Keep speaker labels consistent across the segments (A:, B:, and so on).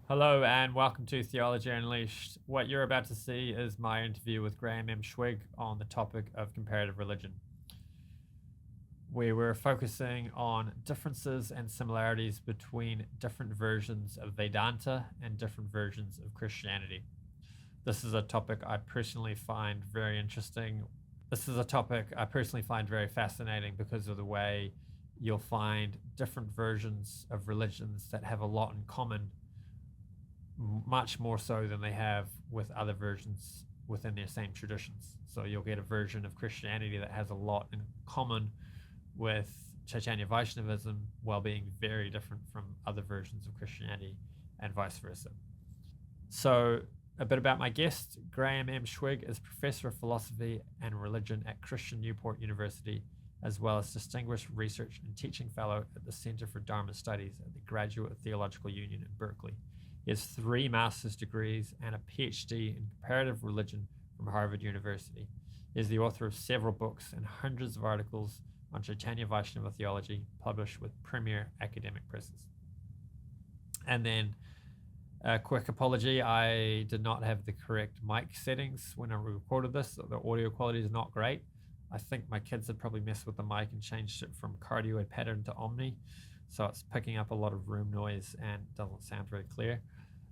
A: Hello and welcome to Theology Unleashed. What you're about to see is my interview with Graham M. Schweig on the topic of comparative religion. We were focusing on differences and similarities between different versions of Vedanta and different versions of Christianity. This is a topic I personally find very interesting. This is a topic I personally find very fascinating because of the way you'll find different versions of religions that have a lot in common, much more so than they have with other versions within their same traditions. So you'll get a version of Christianity that has a lot in common with Chaitanya-Vaishnavism while being very different from other versions of Christianity and vice versa. So a bit about my guest. Graham M. Schweig is Professor of Philosophy and Religion at Christian Newport University, as well as Distinguished Research and Teaching Fellow at the Center for Dharma Studies at the Graduate Theological Union in Berkeley. He has 3 master's degrees and a PhD in comparative religion from Harvard University. He is the author of several books and hundreds of articles on Chaitanya-Vaishnava theology published with premier academic presses. And then a quick apology, I did not have the correct mic settings when I recorded this. So the audio quality is not great. I think my kids had probably messed with the mic and changed it from cardioid pattern to omni. So it's picking up a lot of room noise and doesn't sound very clear.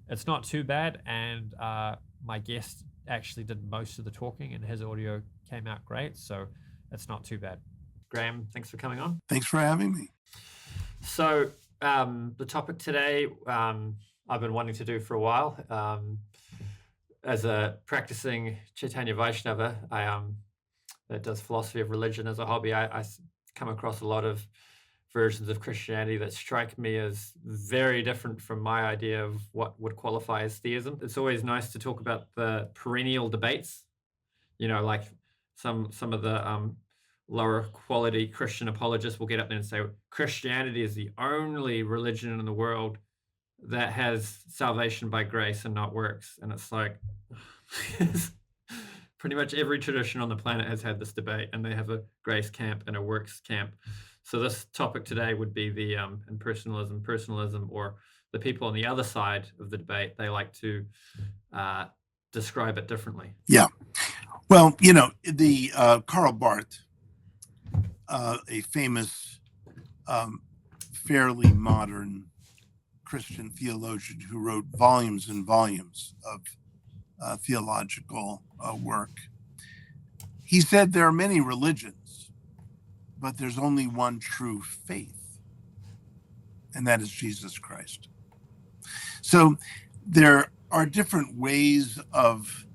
A: It's not too bad, and my guest actually did most of the talking and his audio came out great, so it's not too bad. Graham, thanks for coming on.
B: Thanks for having me.
A: So the topic today I've been wanting to do for a while. As a practicing Chaitanya-Vaishnava, that does philosophy of religion as a hobby, I come across a lot of versions of Christianity that strike me as very different from my idea of what would qualify as theism. It's always nice to talk about the perennial debates, like some of the lower quality Christian apologists will get up there and say Christianity is the only religion in the world that has salvation by grace and not works. And it's like, pretty much every tradition on the planet has had this debate, and they have a grace camp and a works camp. So this topic today would be the impersonalism, personalism, or the people on the other side of the debate. They like to describe it differently.
B: Yeah. Well, the Karl Barth, a famous, fairly modern Christian theologian who wrote volumes and volumes of theological work. He said there are many religions, but there's only one true faith, and that is Jesus Christ. So there are different ways of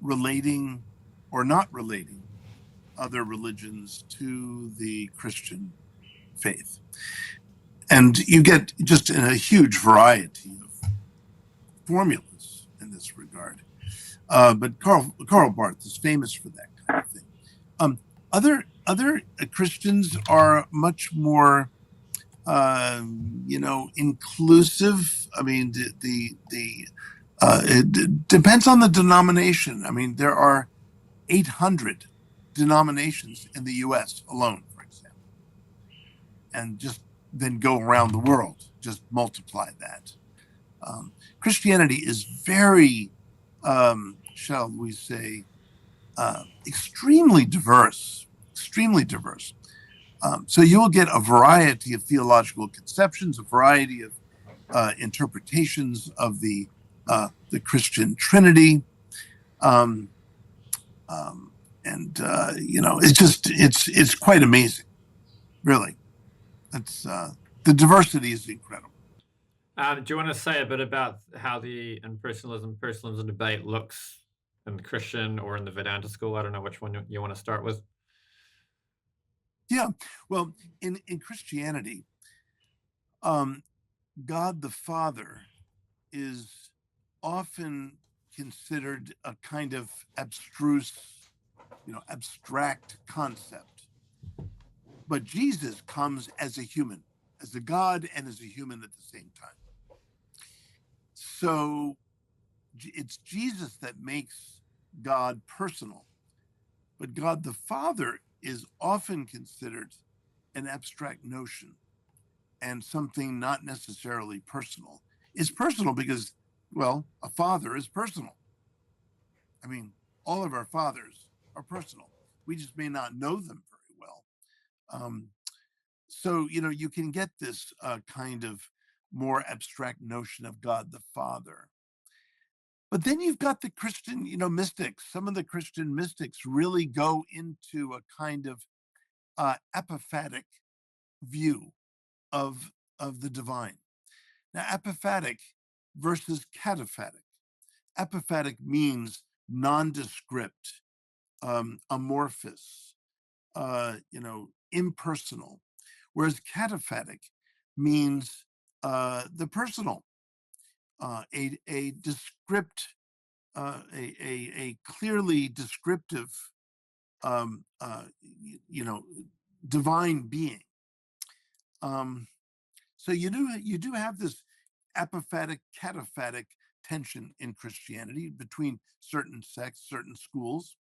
B: relating or not relating other religions to the Christian faith. And you get just a huge variety of formulas in this regard. But Karl Barth is famous for that kind of thing. Other Christians are much more, inclusive. I mean, it depends on the denomination. I mean, there are 800 denominations in the U.S. alone, for example, and just then go around the world, just multiply that. Christianity is very, shall we say, extremely diverse. So you will get a variety of theological conceptions, a variety of interpretations of the Christian Trinity, it's quite amazing, really. It's the diversity is incredible.
A: Do you want to say a bit about how the personalism debate looks in the Christian or in the Vedanta school? I don't know which one you want to start with.
B: Yeah, well, in Christianity, God the Father is often considered a kind of abstruse, abstract concept. But Jesus comes as a human, as a God and as a human at the same time. So it's Jesus that makes God personal, but God the Father is often considered an abstract notion and something not necessarily personal. It's personal because, well, a father is personal. I mean, all of our fathers are personal. We just may not know them very well. So, you can get this kind of more abstract notion of God the Father. But then you've got the Christian, mystics. Some of the Christian mystics really go into a kind of apophatic view of the divine. Now, apophatic versus cataphatic. Apophatic means nondescript, amorphous, impersonal, whereas cataphatic means the personal, a descript, a clearly descriptive, divine being. So you do have this apophatic, cataphatic tension in Christianity between certain sects, certain schools,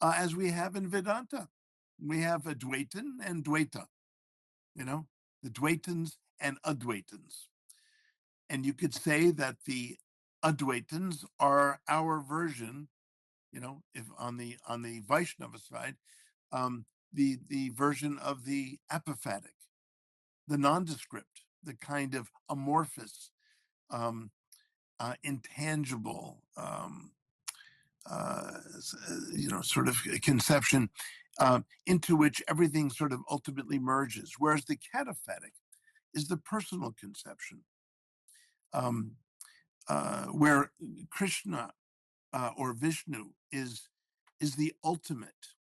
B: as we have in Vedanta. We have Advaitan and Dvaita, the Dvaitans and Advaitans. And you could say that the Advaitans are our version, if on the Vaishnava side, the version of the apophatic, the nondescript, the kind of amorphous, intangible, sort of conception into which everything sort of ultimately merges. Whereas the cataphatic is the personal conception, where Krishna or Vishnu is the ultimate,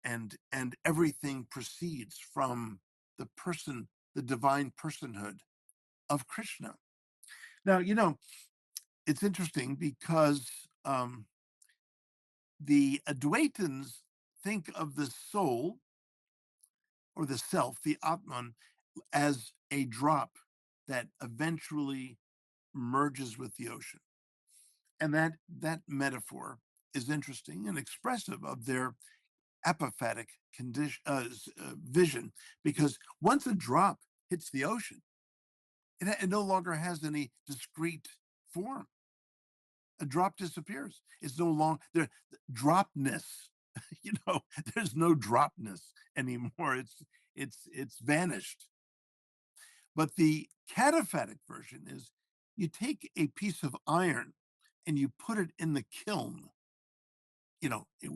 B: and everything proceeds from the person, the divine personhood of Krishna. Now, it's interesting because the Advaitans think of the soul or the self, the Atman, as a drop that eventually merges with the ocean. And that metaphor is interesting and expressive of their apophatic vision, because once a drop hits the ocean, it no longer has any discrete form. A drop disappears. It's no longer there. Dropness, there's no dropness anymore. It's vanished. But the cataphatic version is you take a piece of iron and you put it in the kiln,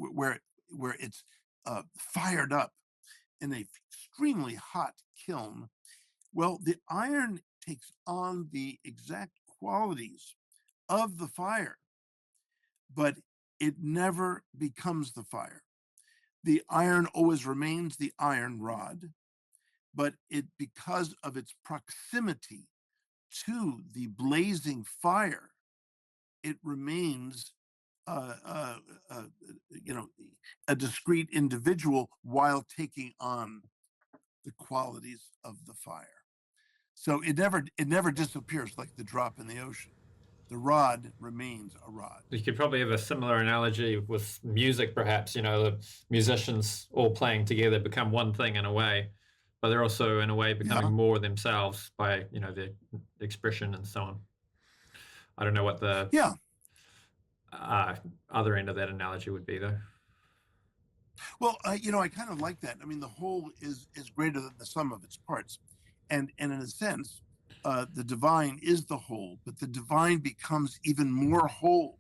B: where it's fired up in an extremely hot kiln. Well, the iron takes on the exact qualities of the fire, but it never becomes the fire. The iron always remains the iron rod, but because of its proximity to the blazing fire, it remains a discrete individual while taking on the qualities of the fire. So it never disappears like the drop in the ocean. The rod remains a rod.
A: You could probably have a similar analogy with music, perhaps. The musicians all playing together become one thing in a way, but they're also in a way becoming more themselves by their expression and so on. I don't know what the other end of that analogy would be, though.
B: Well, I kind of like that. I mean, the whole is greater than the sum of its parts, and in a sense, the divine is the whole, but the divine becomes even more whole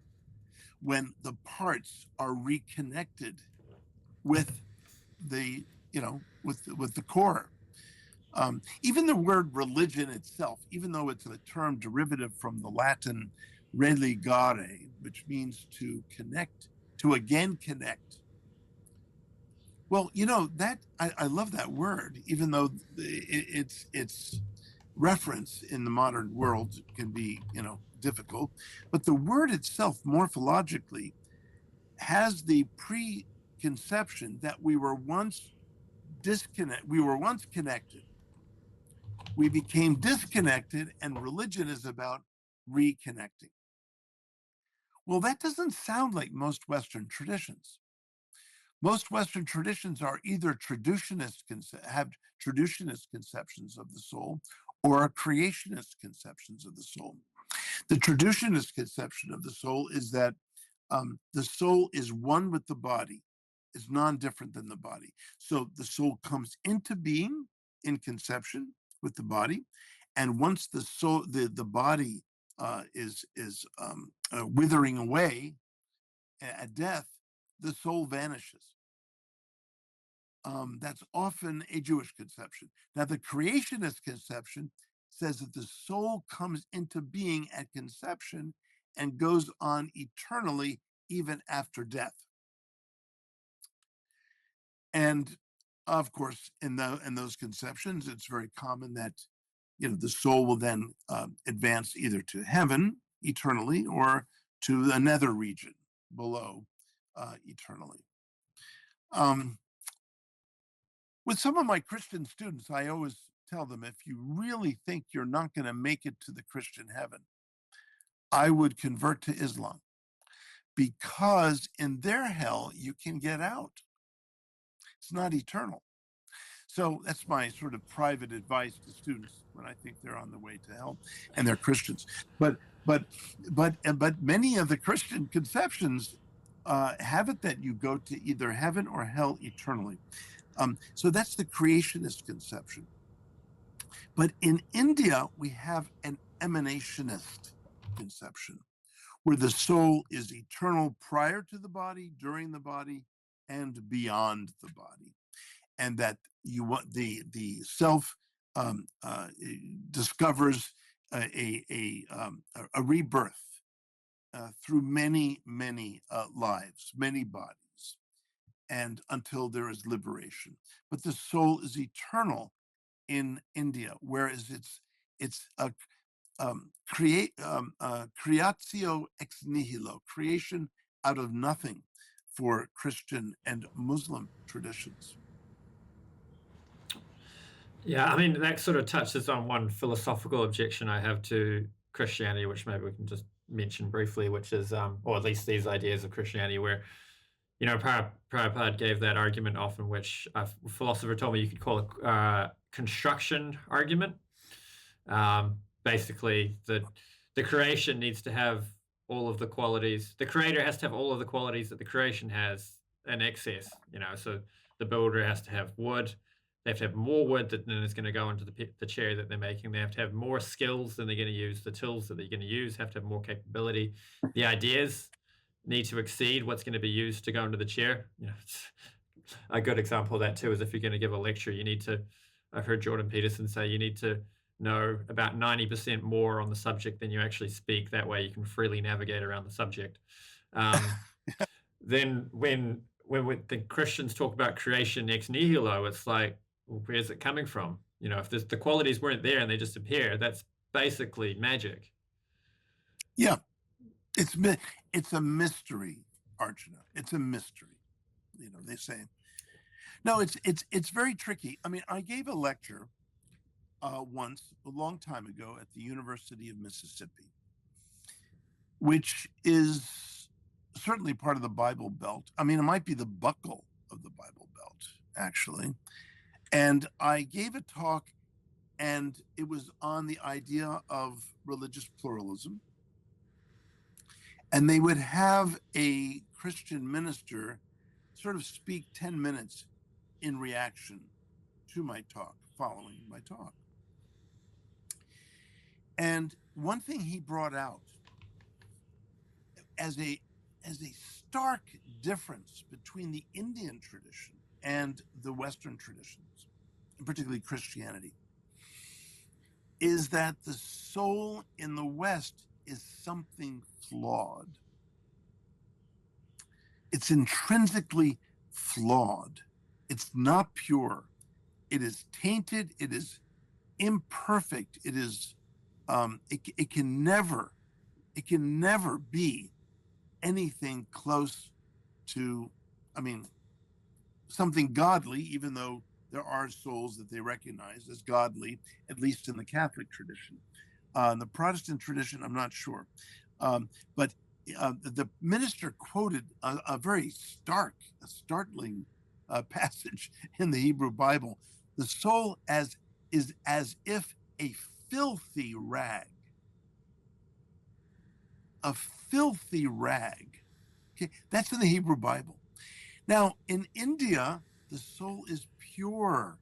B: when the parts are reconnected with the with the core. Even the word religion itself, even though it's a term derivative from the Latin religare, which means to connect, to again connect. Well, that I love that word, even though it's reference in the modern world can be, difficult, but the word itself morphologically has the preconception that we were once connected. We became disconnected, and religion is about reconnecting. Well, that doesn't sound like most Western traditions. Most Western traditions are either have traditionist conceptions of the soul, or creationist conceptions of the soul. The traditionist conception of the soul is that the soul is one with the body, is non-different than the body. So the soul comes into being in conception with the body, and once the soul, the body is withering away at death, the soul vanishes. That's often a Jewish conception. Now, the creationist conception says that the soul comes into being at conception and goes on eternally even after death. And of course, in those conceptions, it's very common that the soul will then advance either to heaven eternally or to the nether region below eternally. With some of my Christian students, I always tell them, if you really think you're not going to make it to the Christian heaven, I would convert to Islam, because in their hell, you can get out. It's not eternal. So that's my sort of private advice to students when I think they're on the way to hell and they're Christians. But many of the Christian conceptions have it that you go to either heaven or hell eternally. So that's the creationist conception. But in India, we have an emanationist conception, where the soul is eternal prior to the body, during the body, and beyond the body, and that the self discovers a rebirth through many lives, many bodies, and until there is liberation. But the soul is eternal in India, whereas it's a creatio ex nihilo, creation out of nothing, for Christian and Muslim traditions.
A: Yeah, I mean, that sort of touches on one philosophical objection I have to Christianity, which maybe we can just mention briefly, which is, or at least these ideas of Christianity, where, Prabhupada gave that argument often, which a philosopher told me you could call a construction argument. Basically, the creation needs to have all of the qualities. The creator has to have all of the qualities that the creation has in excess. So the builder has to have wood. They have to have more wood than is going to go into the chair that they're making. They have to have more skills than they're going to use. The tools that they're going to use have to have more capability. The ideas need to exceed what's going to be used to go into the chair. A good example of that too is if you're going to give a lecture, I've heard Jordan Peterson say you need to know about 90% more on the subject than you actually speak. That way you can freely navigate around the subject. Then when the Christians talk about creation ex nihilo, it's like, well, where's it coming from? If the qualities weren't there and they just appear, that's basically magic.
B: Yeah, it's a mystery, Arjuna. It's a mystery. They say. No, it's very tricky. I mean, I gave a lecture once a long time ago at the University of Mississippi, which is certainly part of the Bible Belt. I mean, it might be the buckle of the Bible Belt, actually. And I gave a talk, and it was on the idea of religious pluralism. And they would have a Christian minister sort of speak 10 minutes in reaction to my talk, following my talk. And one thing he brought out as a stark difference between the Indian tradition and the Western traditions, and particularly Christianity, is that the soul in the West is something flawed. It's intrinsically flawed. It's not pure. It is tainted. It is imperfect. It is. It can never be anything close to, something godly, even though there are souls that they recognize as godly, at least in the Catholic tradition. In the Protestant tradition, I'm not sure. But the minister quoted a very startling passage in the Hebrew Bible. The soul is as if a filthy rag. A filthy rag. Okay, that's in the Hebrew Bible. Now, in India, the soul is pure.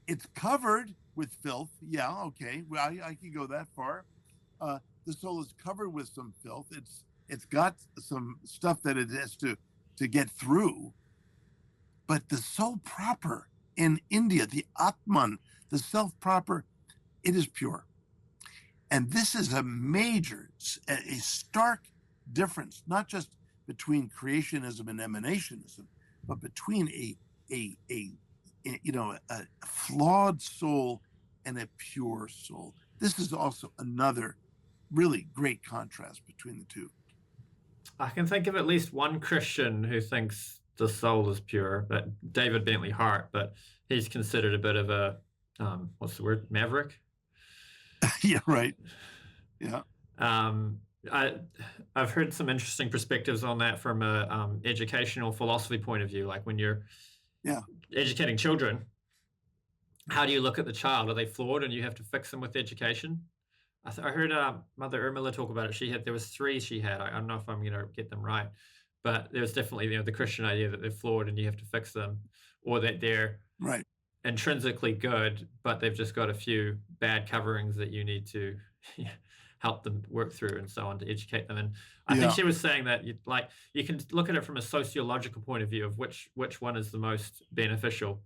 B: It's covered with filth. Yeah, okay. Well, I can go that far. The soul is covered with some filth. It's got some stuff that it has to get through. But the soul proper in India, the Atman, the self proper, it is pure. And this is a major, a stark difference, not just between creationism and emanationism, but between a flawed soul and a pure soul. This is also another really great contrast between the two.
A: I can think of at least one Christian who thinks the soul is pure, but David Bentley Hart, but he's considered a bit of a, what's the word, maverick?
B: Yeah, right. Yeah.
A: I've heard some interesting perspectives on that from a educational philosophy point of view. Like when you're educating children, how do you look at the child? Are they flawed and you have to fix them with education? I heard Mother Urmila talk about it. There was three she had. I don't know if I'm going to get them right, but there was definitely the Christian idea that they're flawed and you have to fix them, or that they're intrinsically good, but they've just got a few bad coverings that you need to help them work through and so on to educate them. And I think she was saying that you can look at it from a sociological point of view of which one is the most beneficial.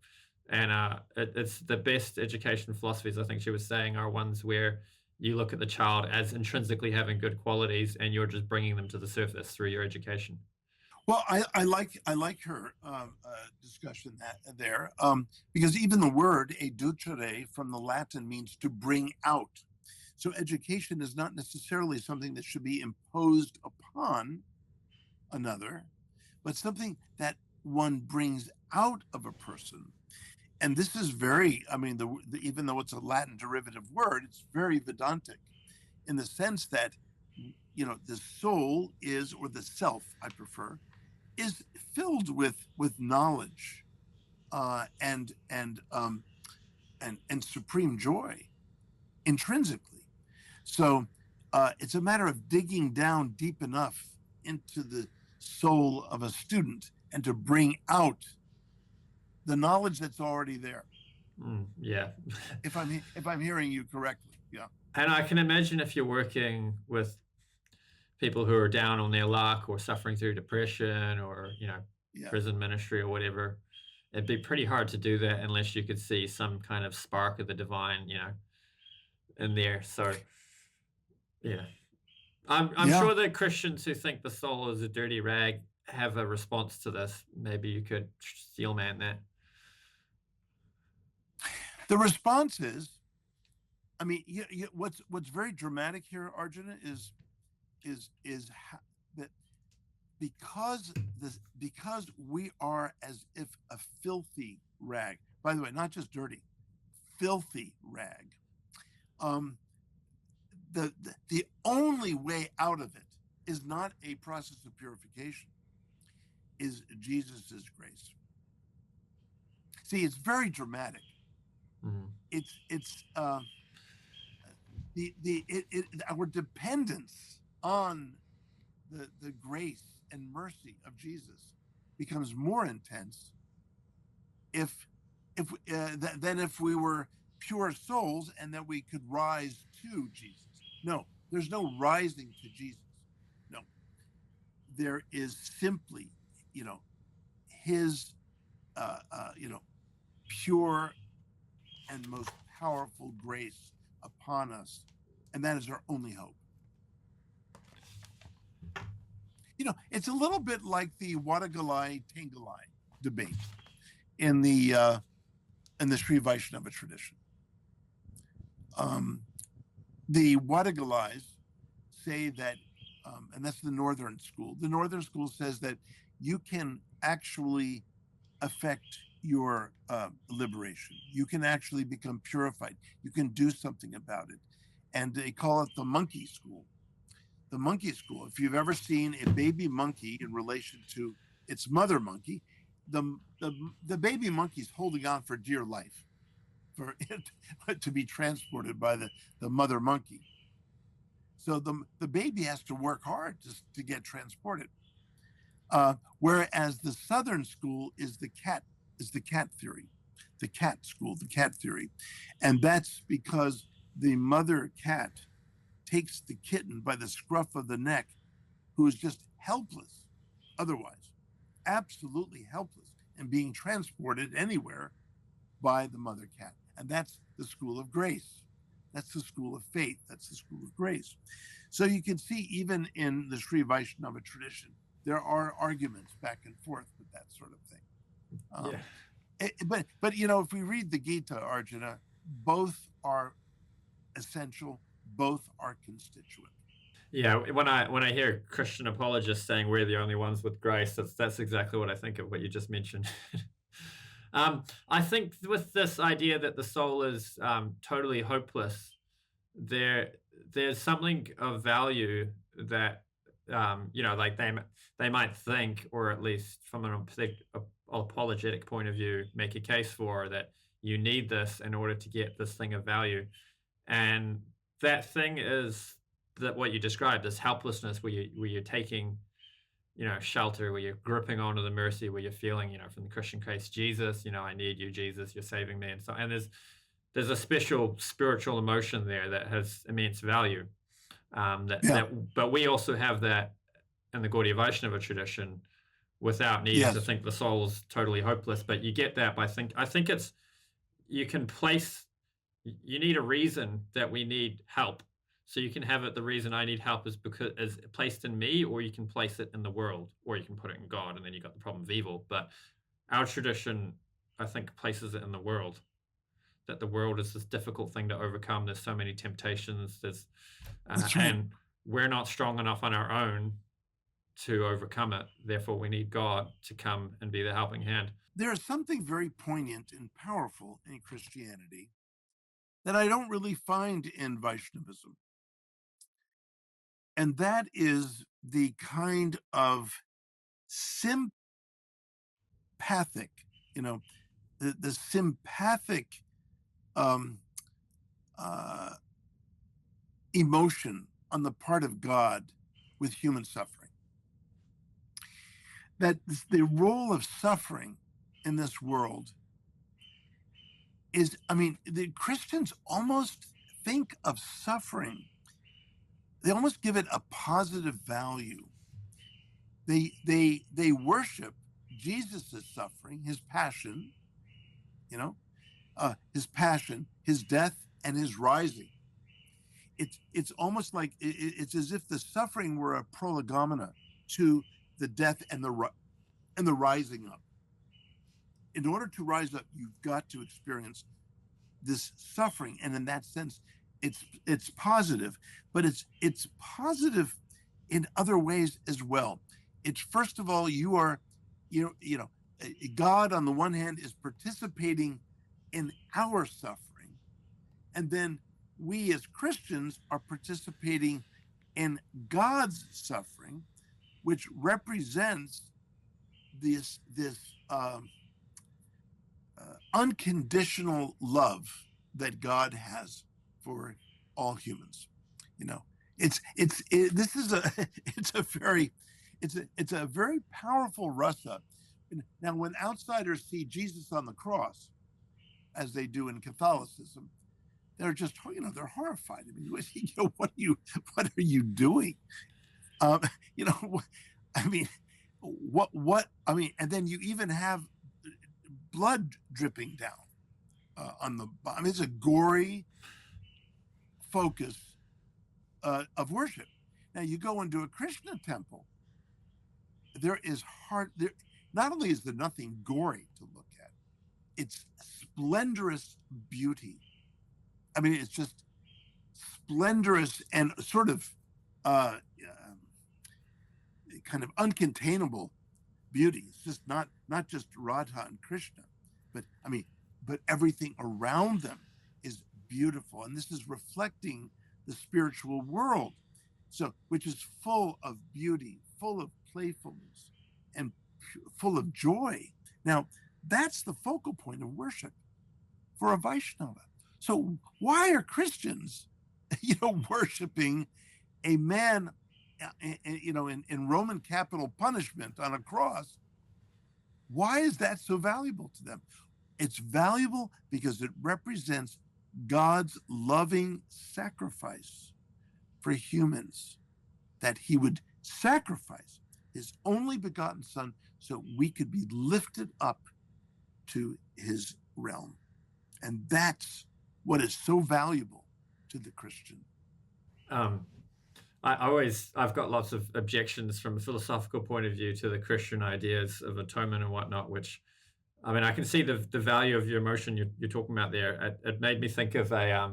A: And it's the best education philosophies, I think she was saying, are ones where you look at the child as intrinsically having good qualities and you're just bringing them to the surface through your education.
B: Well, I like her discussion there because even the word educere from the Latin means to bring out. So education is not necessarily something that should be imposed upon another, but something that one brings out of a person. And this is very, even though it's a Latin derivative word, it's very Vedantic in the sense that, the soul is, or the self, I prefer, is filled with knowledge and supreme joy intrinsically. So it's a matter of digging down deep enough into the soul of a student and to bring out the knowledge that's already there. If I'm hearing you correctly, yeah.
A: And I can imagine if you're working with people who are down on their luck or suffering through depression or prison ministry or whatever, it'd be pretty hard to do that unless you could see some kind of spark of the divine, in there. So, I'm sure that Christians who think the soul is a dirty rag have a response to this. Maybe you could steel man that.
B: The response is, what's very dramatic here, Arjuna, is that because we are as if a filthy rag. By the way, not just dirty, filthy rag. The only way out of it is not a process of purification, is Jesus's grace. See, it's very dramatic. It's our dependence on the grace and mercy of Jesus becomes more intense than if we were pure souls and that we could rise to Jesus. No, there's no rising to Jesus. No, there is simply, his, pure and most powerful grace upon us, and that is our only hope. It's a little bit like the Wadagalai Tengalai debate in the Sri Vaishnava tradition. The Wadagalais say that, and that's the northern school. The northern school says that you can actually affect your liberation. You can actually become purified. You can do something about it. And they call it the monkey school. The monkey school. If you've ever seen a baby monkey in relation to its mother monkey, the baby monkey's holding on for dear life. for it to be transported by the mother monkey. So the baby has to work hard to get transported. Whereas the Southern school is the cat theory, the cat school, the cat theory. And that's because the mother cat takes the kitten by the scruff of the neck, who is just helpless otherwise, absolutely helpless, and being transported anywhere by the mother cat. And that's the school of grace. That's the school of faith. That's the school of grace. So you can see even in the Sri Vaishnava tradition, there are arguments back and forth with that sort of thing. But you know, if we read the Gita, Arjuna, both are essential, both are constituent.
A: Yeah, when I hear Christian apologists saying we're the only ones with grace, that's exactly what I think of what you just mentioned. I think with this idea that the soul is totally hopeless, there's something of value that you know, like they might think, or at least from an apologetic point of view, make a case for that you need this in order to get this thing of value, and that thing is that what you described, this helplessness where you're taking, you know, shelter, where you're gripping onto the mercy, where you're feeling, you know, from the Christian case, Jesus, you know, I need you, Jesus, you're saving me, and so, and there's a special spiritual emotion there that has immense value. But we also have that in the Gaudiya Vaishnava tradition, without needing to think the soul is totally hopeless. But you get that by I think it's, you can place, you need a reason that we need help. So you can have it, the reason I need help is because is placed in me, or you can place it in the world, or you can put it in God, and then you got the problem of evil. But our tradition, I think, places it in the world, that the world is this difficult thing to overcome. There's so many temptations. There's right. And we're not strong enough on our own to overcome it. Therefore, we need God to come and be the helping hand.
B: There is something very poignant and powerful in Christianity that I don't really find in Vaishnavism. And that is the kind of sympathetic, you know, the sympathetic emotion on the part of God with human suffering. That the role of suffering in this world is, I mean, the Christians almost think of suffering, they almost give it a positive value. They worship Jesus' suffering, his passion, you know, his passion, his death, and his rising. It's almost like it's as if the suffering were a prolegomena to the death and the rising up. In order to rise up, you've got to experience this suffering, and in that sense, it's positive, but it's positive in other ways as well. It's, first of all, you are, you know, God on the one hand is participating in our suffering, and then we as Christians are participating in God's suffering, which represents this unconditional love that God has for all humans. You know, this is a very powerful rasa. Now, when outsiders see Jesus on the cross, as they do in Catholicism, they're just, you know, they're horrified. I mean, you know, what are you doing? You know, I mean, I mean, and then you even have blood dripping down on the, I mean, it's a gory focus of worship. Now you go into a Krishna temple, there is not only is there nothing gory to look at, it's splendorous beauty. I mean, it's just splendorous and sort of kind of uncontainable beauty. It's just not just Radha and Krishna, but I mean, but everything around them is beautiful, and this is reflecting the spiritual world, so which is full of beauty, full of playfulness, and full of joy. Now, that's the focal point of worship for a Vaishnava. So why are Christians, worshiping a man, in Roman capital punishment on a cross? Why is that so valuable to them? It's valuable because it represents God's loving sacrifice for humans, that he would sacrifice his only begotten son so we could be lifted up to his realm. And that's what is so valuable to the Christian.
A: I've got lots of objections from a philosophical point of view to the Christian ideas of atonement and whatnot, which, I mean, I can see the value of your emotion you're talking about there. It made me think of a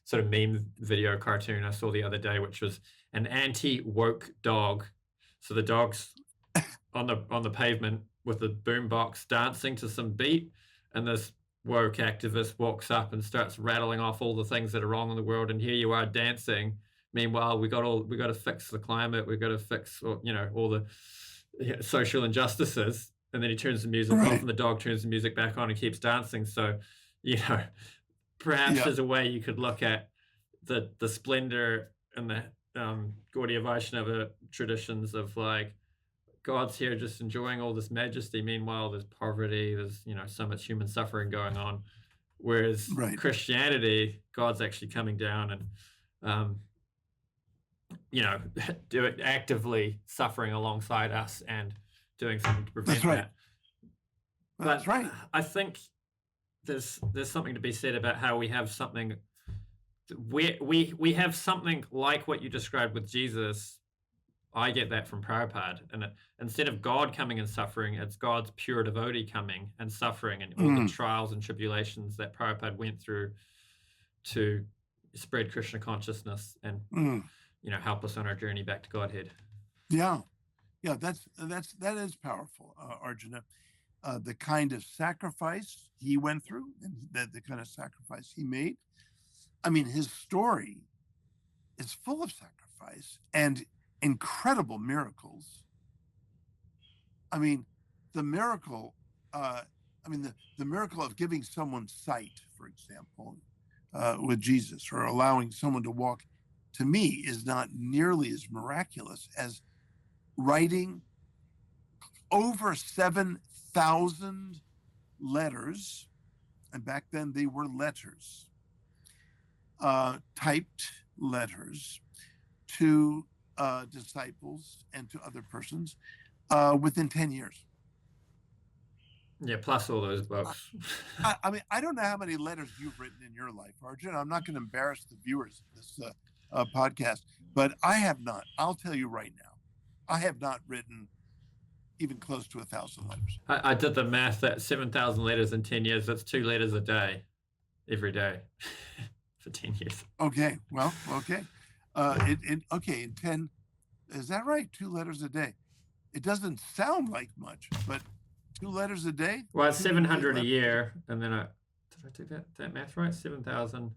A: sort of meme video cartoon I saw the other day, which was an anti-woke dog. So the dog's on the pavement with a boombox dancing to some beat, and this woke activist walks up and starts rattling off all the things that are wrong in the world, and here you are dancing. Meanwhile, we got to fix the climate, we got to fix all the social injustices. And then he turns the music off, and the dog turns the music back on and keeps dancing. So, perhaps there's a way you could look at the splendor and the Gaudiya Vaishnava traditions of like God's here just enjoying all this majesty. Meanwhile, there's poverty, there's so much human suffering going on. Whereas Christianity, God's actually coming down and actively suffering alongside us and doing something to prevent that.
B: That's right.
A: I think there's something to be said about how we have something. We have something like what you described with Jesus. I get that from Prabhupada, and instead of God coming and suffering, it's God's pure devotee coming and suffering, and all the trials and tribulations that Prabhupada went through to spread Krishna consciousness and help us on our journey back to Godhead.
B: Yeah, that is powerful, Arjuna. The kind of sacrifice he went through, and the kind of sacrifice he made. I mean, his story is full of sacrifice and incredible miracles. I mean, the miracle. The miracle of giving someone sight, for example, with Jesus, or allowing someone to walk, to me, is not nearly as miraculous as writing over 7,000 letters, and back then they were letters, typed letters to disciples and to other persons within 10 years.
A: Yeah, plus all those books.
B: I mean, I don't know how many letters you've written in your life, Arjuna. I'm not going to embarrass the viewers of this podcast, but I have not. I'll tell you right now, I have not written even close to 1,000 letters.
A: I did the math. That 7,000 letters in 10 years, that's 2 letters a day, every day, for 10 years.
B: Okay, well, okay. In 10, is that right? 2 letters a day. It doesn't sound like much, but 2 letters a day?
A: Well, it's 700 a year, and then did I do that math right? 7,000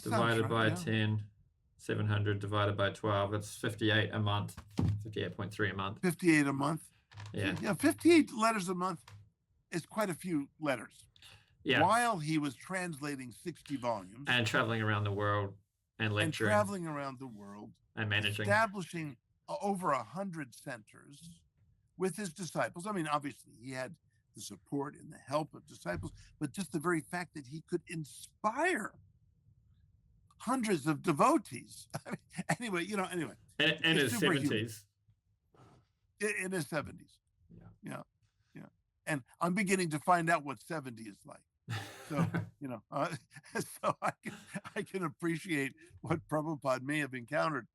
A: divided by 10, 700 divided by 12. It's 58 a month, 58.3 a month.
B: 58 a month?
A: Yeah.
B: Yeah, 58 letters a month is quite a few letters.
A: Yeah.
B: While he was translating 60 volumes.
A: And traveling around the world and lecturing.
B: And
A: managing.
B: Establishing over 100 centers with his disciples. I mean, obviously, he had the support and the help of disciples, but just the very fact that he could inspire hundreds of devotees. I mean, anyway.
A: In his 70s.
B: In his 70s. Yeah. And I'm beginning to find out what 70 is like. So, so I can appreciate what Prabhupada may have encountered.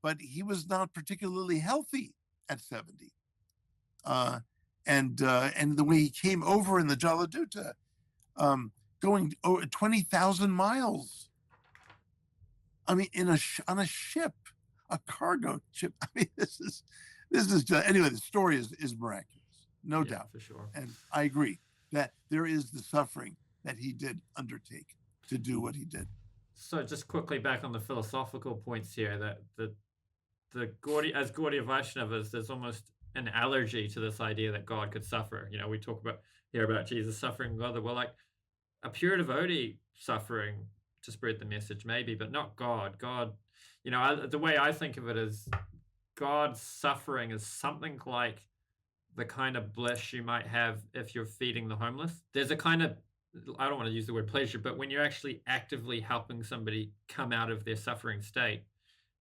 B: But he was not particularly healthy at 70. And the way he came over in the Jaladuta, going 20,000 miles. I mean, on a ship, a cargo ship. I mean, this is just, anyway, the story is miraculous, no doubt.
A: For sure.
B: And I agree that there is the suffering that he did undertake to do what he did.
A: So just quickly back on the philosophical points here, that the Gaudiya Vaishnavas, there's almost an allergy to this idea that God could suffer. We talk about Jesus suffering. Well, like a pure devotee suffering to spread the message, maybe, but not God. God, the way I think of it is God's suffering is something like the kind of bliss you might have if you're feeding the homeless. There's a kind of, I don't want to use the word pleasure, but when you're actually actively helping somebody come out of their suffering state,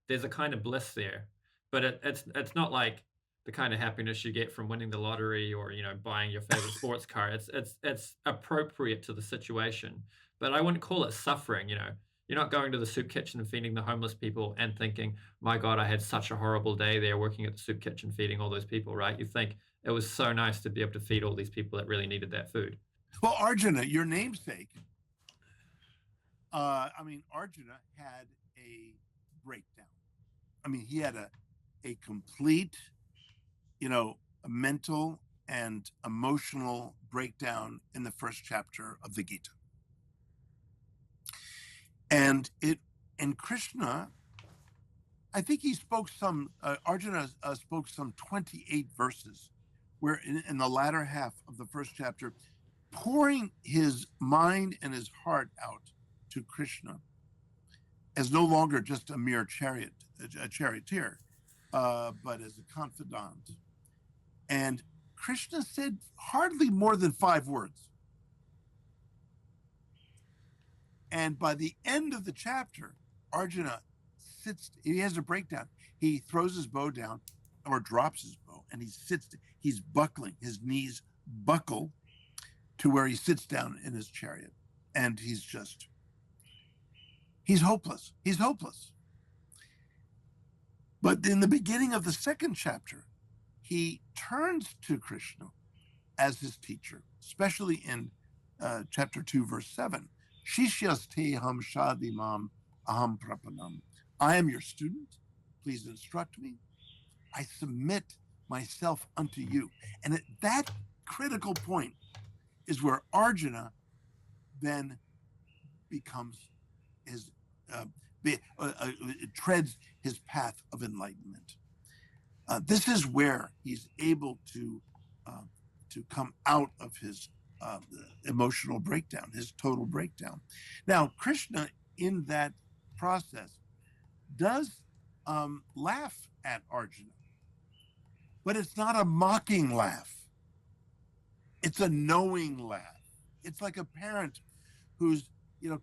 A: there's a kind of bliss there. But it's not like the kind of happiness you get from winning the lottery or buying your favorite sports car. It's appropriate to the situation, but I wouldn't call it suffering. You're not going to the soup kitchen and feeding the homeless people and thinking, my God, I had such a horrible day there working at the soup kitchen feeding all those people, right? You think it was so nice to be able to feed all these people that really needed that food.
B: Well, Arjuna, your namesake, Arjuna had a breakdown. He had a complete, a mental and emotional breakdown in the first chapter of the Gita. And Krishna, I think he spoke Arjuna spoke some 28 verses, where in the latter half of the first chapter, pouring his mind and his heart out to Krishna as no longer just a mere charioteer, but as a confidant. And Krishna said hardly more than 5 words. And by the end of the chapter, Arjuna he has a breakdown. He throws his bow down or drops his bow and he's buckling, his knees buckle to where he sits down in his chariot. And he's hopeless. He's hopeless. But in the beginning of the second chapter, he turns to Krishna as his teacher, especially in chapter 2, verse 7. Shishyaste ham shadimam aham prapanam. I am your student. Please instruct me. I submit myself unto you. And at that critical point is where Arjuna then treads his path of enlightenment. This is where he's able to come out of his emotional breakdown, his total breakdown. Now, Krishna, in that process, does laugh at Arjuna, but it's not a mocking laugh. It's a knowing laugh. It's like a parent who's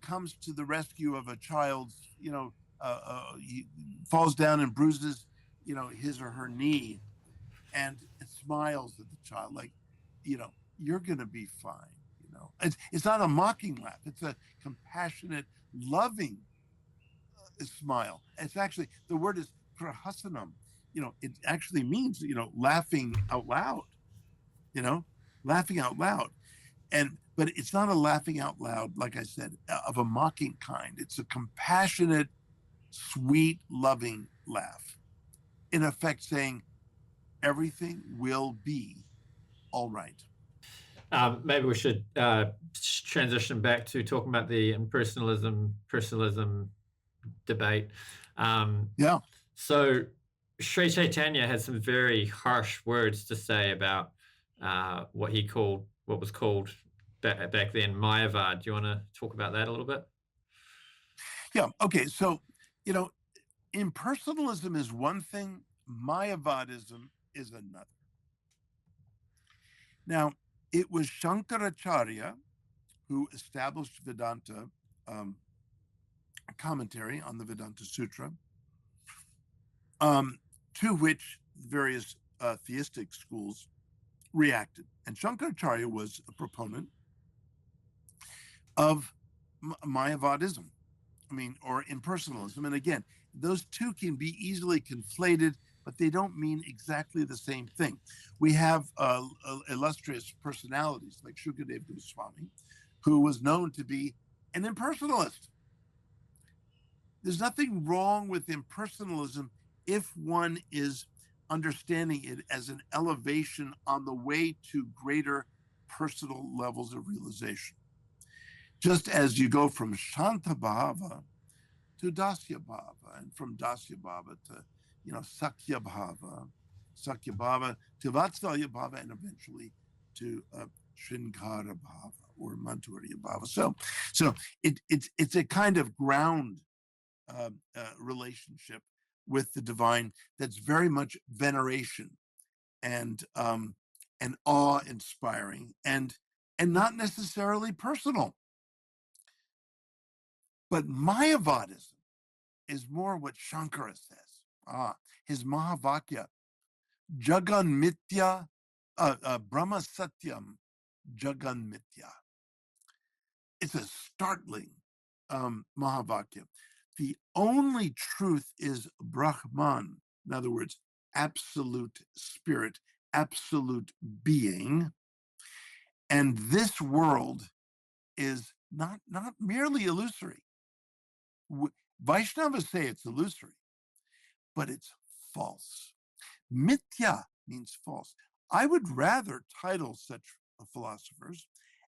B: comes to the rescue of a child's he falls down and bruises his or her knee, and it smiles at the child like you're gonna be fine. It's not a mocking laugh. It's a compassionate, loving smile. It's actually, the word is prahasanam. It actually means laughing out loud. Laughing out loud. But it's not a laughing out loud, like I said, of a mocking kind. It's a compassionate, sweet, loving laugh. In effect, saying everything will be all right.
A: Maybe we should transition back to talking about the personalism debate.
B: Yeah.
A: So Sri Chaitanya had some very harsh words to say about what was called back then mayavada. Do you want to talk about that a little bit?
B: Yeah. Okay. So, impersonalism is one thing, mayavadism is another. Now, it was Shankaracharya who established Vedanta, commentary on the Vedanta Sutra, to which various theistic schools reacted. And Shankaracharya was a proponent of mayavadism, or impersonalism. And again, those two can be easily conflated, but they don't mean exactly the same thing. We have illustrious personalities like Shukadev Goswami, who was known to be an impersonalist. There's nothing wrong with impersonalism if one is understanding it as an elevation on the way to greater personal levels of realization. Just as you go from Shanta Bhava to Dasya Bhava, and from Dasya Bhava to Sakya Bhava to Vatsalya Bhava, and eventually to Shrinkara Bhava. or Madhurya Bhava. So it's a kind of ground relationship with the divine that's very much veneration and awe-inspiring and not necessarily personal. But mayavadism is more what Shankara says. His Mahavakya, Jagan Mitya, Brahma Satyam, Jagan Mitya. It's a startling Mahavakya. The only truth is Brahman, in other words, absolute spirit, absolute being. And this world is not merely illusory. Vaishnavas say it's illusory, but it's false. Mithya means false. I would rather title such philosophers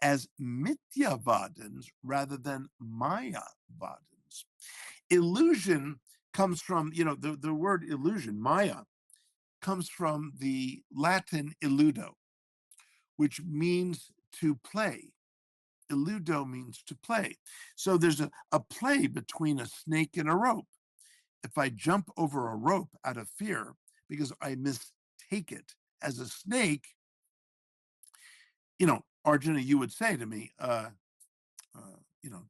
B: as Mithyavadins rather than Mayavadins. Illusion comes from, the word illusion, Maya, comes from the Latin illudo, which means to play. Illudo means to play. So there's a play between a snake and a rope. If I jump over a rope out of fear because I mistake it as a snake, Arjuna, you would say to me,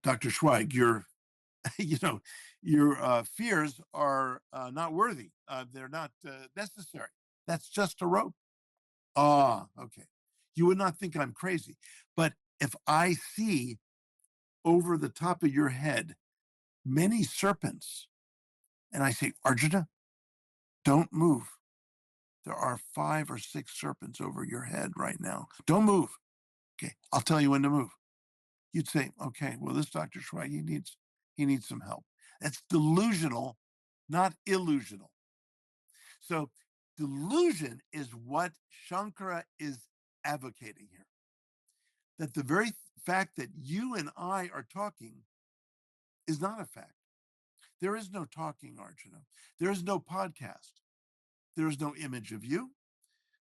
B: Dr. Schweig, your fears are not worthy. They're not necessary. That's just a rope. Okay. You would not think I'm crazy. But if I see over the top of your head many serpents, and I say, Arjuna, don't move. There are 5 or 6 serpents over your head right now. Don't move. Okay, I'll tell you when to move. You'd say, okay, well, this Dr. Schweig, he needs some help. That's delusional, not illusional. So delusion is what Shankara is advocating here. That the very fact that you and I are talking is not a fact. There is no talking, Arjuna. There is no podcast. There is no image of you.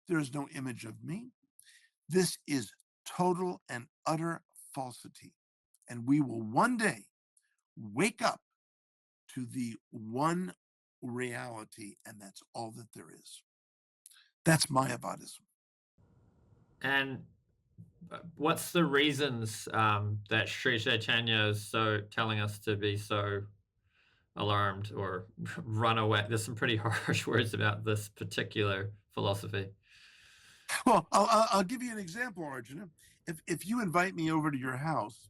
B: There is no image of me. This is total and utter falsity. And we will one day wake up to the one reality, and that's all that there is. That's Mayavadism.
A: And what's the reasons that Sri Chaitanya is so telling us to be so alarmed or run away? There's some pretty harsh words about this particular philosophy.
B: Well, I'll give you an example, Arjuna. If you invite me over to your house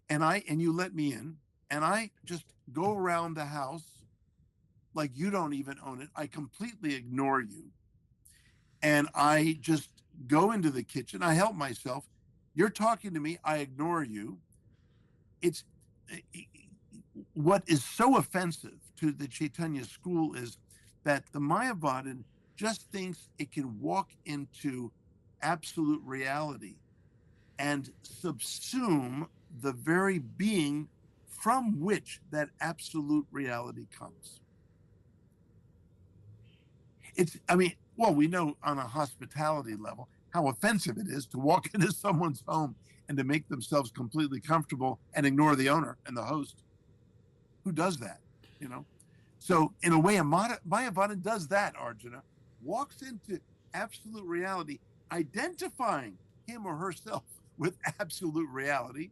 B: and you let me in, and I just go around the house like you don't even own it, I completely ignore you, and I just go into the kitchen, I help myself, you're talking to me, I ignore you. It's what is so offensive to the Chaitanya school is that the Mayavadan just thinks it can walk into absolute reality and subsume the very being from which that absolute reality comes. We know on a hospitality level how offensive it is to walk into someone's home and to make themselves completely comfortable and ignore the owner and the host. Who does that, So in a way, a Mayavadan does that, Arjuna, walks into absolute reality, identifying him or herself with absolute reality,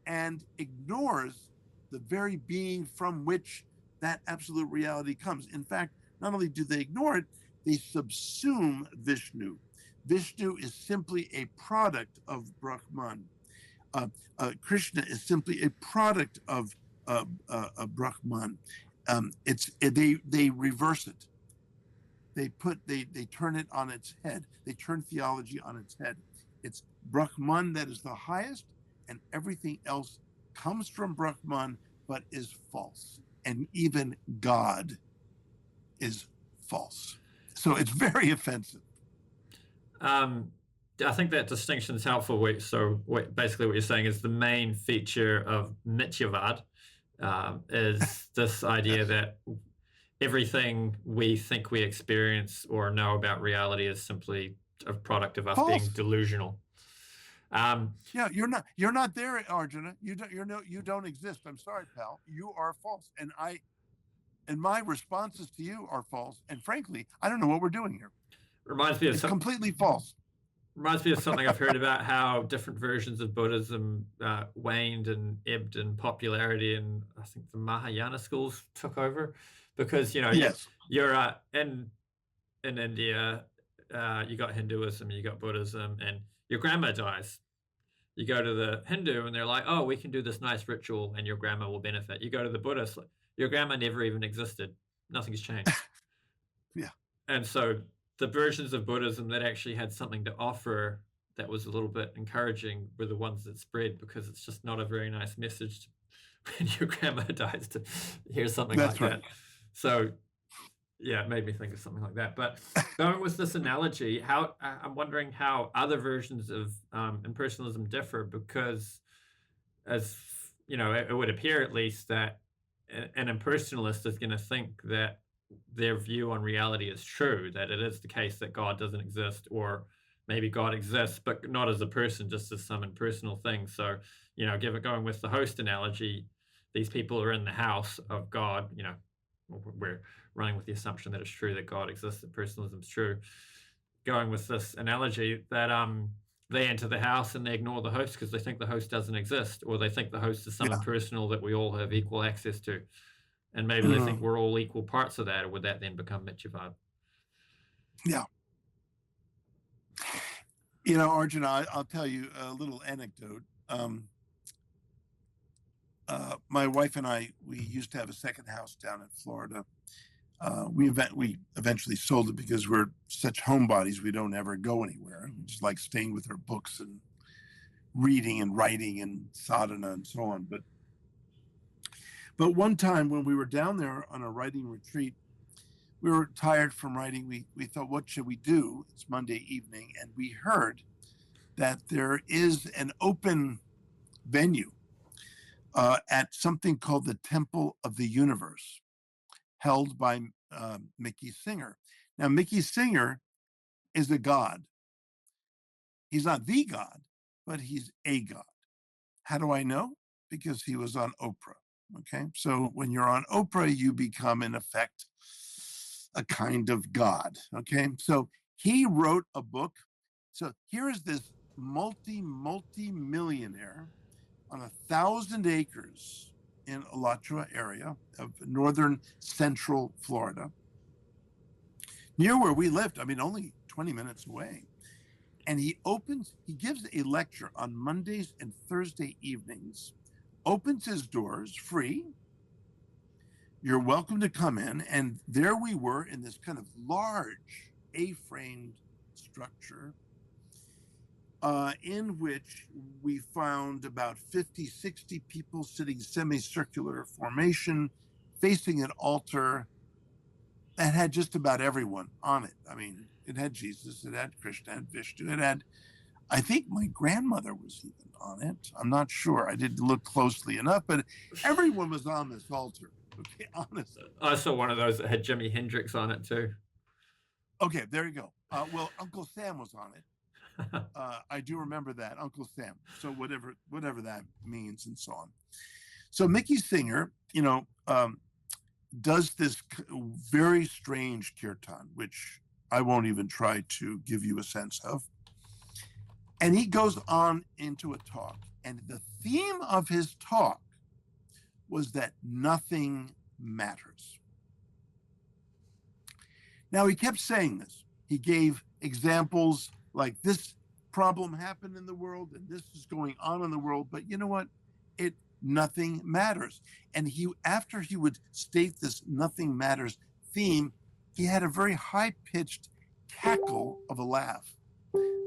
B: and ignores the very being from which that absolute reality comes. In fact, not only do they ignore it, they subsume Vishnu. Vishnu is simply a product of Brahman. Krishna is simply a product of Brahman. They reverse it. They turn it on its head. They turn theology on its head. It's Brahman that is the highest, and everything else comes from Brahman but is false. And even God is false. So it's very offensive.
A: I think that distinction is helpful. Basically what you're saying is the main feature of Mityavad is this idea that everything we think we experience or know about reality is simply a product of us being delusional.
B: Yeah, you're not there, Arjuna. You don't exist. I'm sorry, pal. You are false. And my responses to you are false. And frankly, I don't know what we're doing here.
A: Reminds me of
B: It's completely false.
A: Reminds me of something I've heard about how different versions of Buddhism waned and ebbed in popularity, and I think the Mahayana schools took over because
B: Yes.
A: you're in India, you got Hinduism, you got Buddhism, and your grandma dies. You go to the Hindu, and they're like, "Oh, we can do this nice ritual, and your grandma will benefit." You go to the Buddhist, your grandma never even existed. Nothing's changed.
B: Yeah.
A: And so the versions of Buddhism that actually had something to offer that was a little bit encouraging were the ones that spread, because it's just not a very nice message when your grandma dies to hear something
B: That's
A: like
B: right.
A: that. So yeah, it made me think of something like that. But going with this analogy, I'm wondering how other versions of impersonalism differ, because as it would appear at least that an impersonalist is going to think that their view on reality is true, that it is the case that God doesn't exist, or maybe God exists, but not as a person, just as some impersonal thing. So, going with the host analogy, these people are in the house of God. We're running with the assumption that it's true that God exists, that personalism is true. Going with this analogy, that they enter the house and they ignore the host because they think the host doesn't exist, or they think the host is some impersonal that we all have equal access to. And maybe they think we're all equal parts of that, or would that then become mayavada?
B: Yeah. Arjuna, I'll tell you a little anecdote. My wife and I, we used to have a second house down in Florida. We eventually sold it because we're such homebodies. We don't ever go anywhere. We just like staying with our books and reading and writing and sadhana and so on. But one time when we were down there on a writing retreat, we were tired from writing. We thought, what should we do? It's Monday evening, and we heard that there is an open venue at something called the Temple of the Universe, held by Mickey Singer. Now, Mickey Singer is a god. He's not the god, but he's a god. How do I know? Because he was on Oprah. Okay, so when you're on Oprah, you become, in effect, a kind of god. Okay, so he wrote a book. So here is this multi-millionaire on 1,000 acres in Alachua area of northern central Florida, near where we lived. I mean, only 20 minutes away. And he gives a lecture on Mondays and Thursday evenings, opens his doors free. You're welcome to come in. And there we were in this kind of large A-framed structure, in which we found about 50, 60 people sitting semicircular formation, facing an altar that had just about everyone on it. I mean, it had Jesus, it had Krishna, it had Vishnu, it had, I think my grandmother was even on it. I'm not sure. I didn't look closely enough, but everyone was on this altar. Okay, honestly.
A: I saw one of those that had Jimi Hendrix on it too.
B: Okay, there you go. Well, Uncle Sam was on it. I do remember that, Uncle Sam. So whatever that means and so on. So Mickey Singer, does this very strange kirtan, which I won't even try to give you a sense of. And he goes on into a talk. And the theme of his talk was that nothing matters. Now, he kept saying this. He gave examples like this problem happened in the world and this is going on in the world. But you know what? Nothing matters. And after he would state this nothing matters theme, he had a very high-pitched cackle of a laugh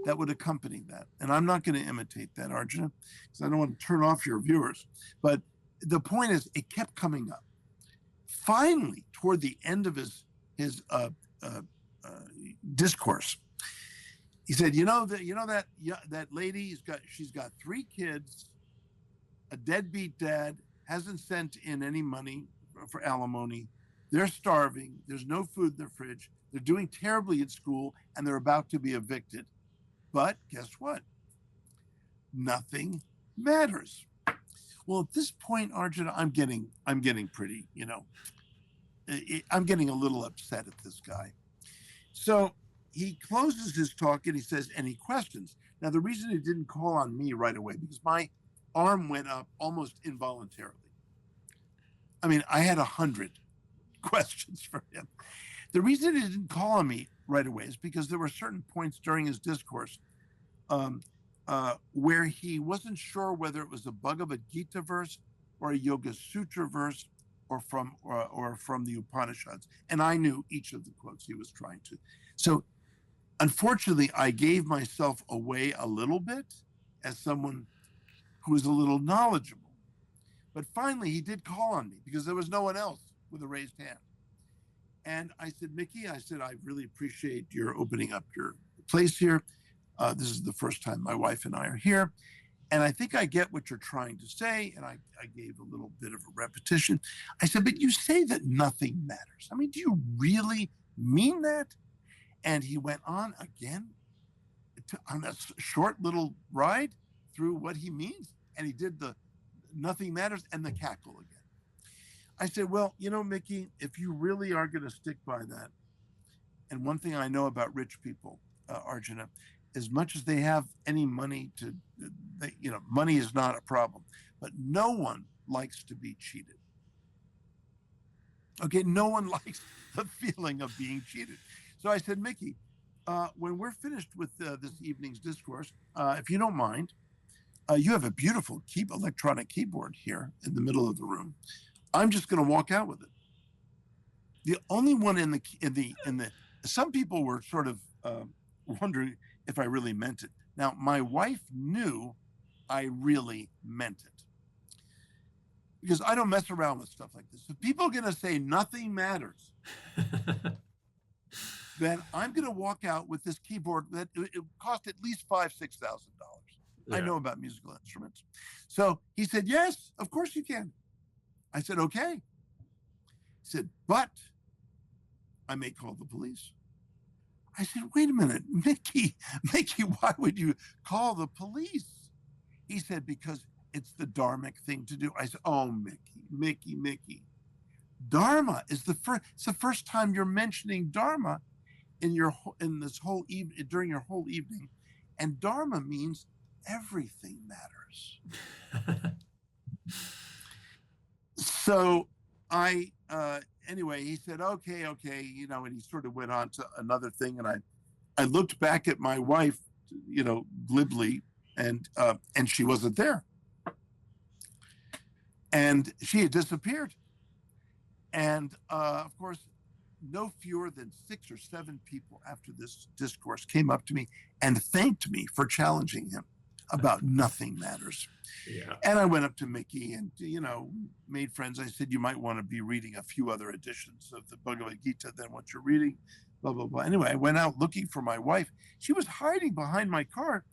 B: that would accompany that. And I'm not going to imitate that, Arjuna, because I don't want to turn off your viewers. But the point is, it kept coming up. Finally, toward the end of his discourse, he said, that lady, she's got 3 kids, a deadbeat dad, hasn't sent in any money for alimony. They're starving. There's no food in their fridge. They're doing terribly at school, and they're about to be evicted. But guess what? nothing matters. Well, at this point, Arjuna, I'm getting pretty, I'm getting a little upset at this guy. So he closes his talk and he says, any questions? Now, the reason he didn't call on me right away, because my arm went up almost involuntarily. I mean, I had 100 questions for him. The reason he didn't call on me right away is because there were certain points during his discourse where he wasn't sure whether it was a Bhagavad Gita verse or a Yoga Sutra verse or from the Upanishads. And I knew each of the quotes he was trying to. So unfortunately, I gave myself away a little bit as someone who was a little knowledgeable. But finally, he did call on me because there was no one else with a raised hand. And I said, Mickey, I really appreciate your opening up your place here. This is the first time my wife and I are here. And I think I get what you're trying to say. And I gave a little bit of a repetition. I said, but you say that nothing matters. I mean, do you really mean that? And he went on again on a short little ride through what he means. And he did the nothing matters and the cackle again. I said, well, Mickey, if you really are going to stick by that, and one thing I know about rich people, Arjuna, as much as they have any money money is not a problem, but no one likes to be cheated. Okay, no one likes the feeling of being cheated. So I said, Mickey, when we're finished with this evening's discourse, if you don't mind, you have a beautiful electronic keyboard here in the middle of the room. I'm just going to walk out with it. The only one in the some people were sort of wondering if I really meant it. Now, my wife knew I really meant it because I don't mess around with stuff like this. If people are going to say nothing matters, then I'm going to walk out with this keyboard that it cost at least $5,000-$6,000. Yeah. I know about musical instruments. So he said, yes, of course you can. I said, okay. He said, but I may call the police. I said, wait a minute, Mickey, why would you call the police? He said, because it's the dharmic thing to do. I said, oh, Mickey. Dharma is it's the first time you're mentioning Dharma in this whole during your whole evening. And Dharma means everything matters. So anyway, he said, okay, and he sort of went on to another thing. And I looked back at my wife, glibly, and she wasn't there. And she had disappeared. And of course, no fewer than 6 or 7 people after this discourse came up to me and thanked me for challenging him about nothing matters. Yeah. And I went up to Mickey and, made friends. I said, you might want to be reading a few other editions of the Bhagavad Gita than what you're reading, blah, blah, blah. Anyway, I went out looking for my wife. She was hiding behind my car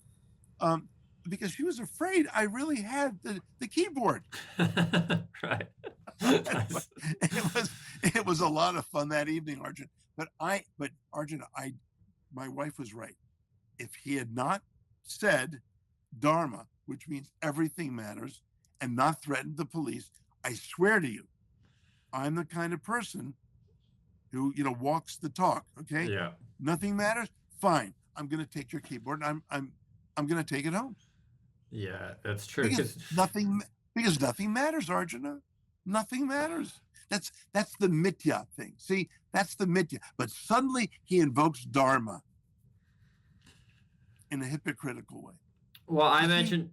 B: because she was afraid I really had the keyboard.
A: Right.
B: It was a lot of fun that evening, Arjuna. But Arjuna, my wife was right. If he had not said Dharma, which means everything matters, and not threatened the police, I swear to you, I'm the kind of person who walks the talk. Okay.
A: Yeah.
B: Nothing matters. Fine. I'm going to take your keyboard and I'm going to take it home.
A: Yeah, that's true.
B: Because nothing matters, Arjuna. Nothing matters. That's the mithya thing. See, that's the mithya. But suddenly he invokes Dharma in a hypocritical way.
A: Well, I imagine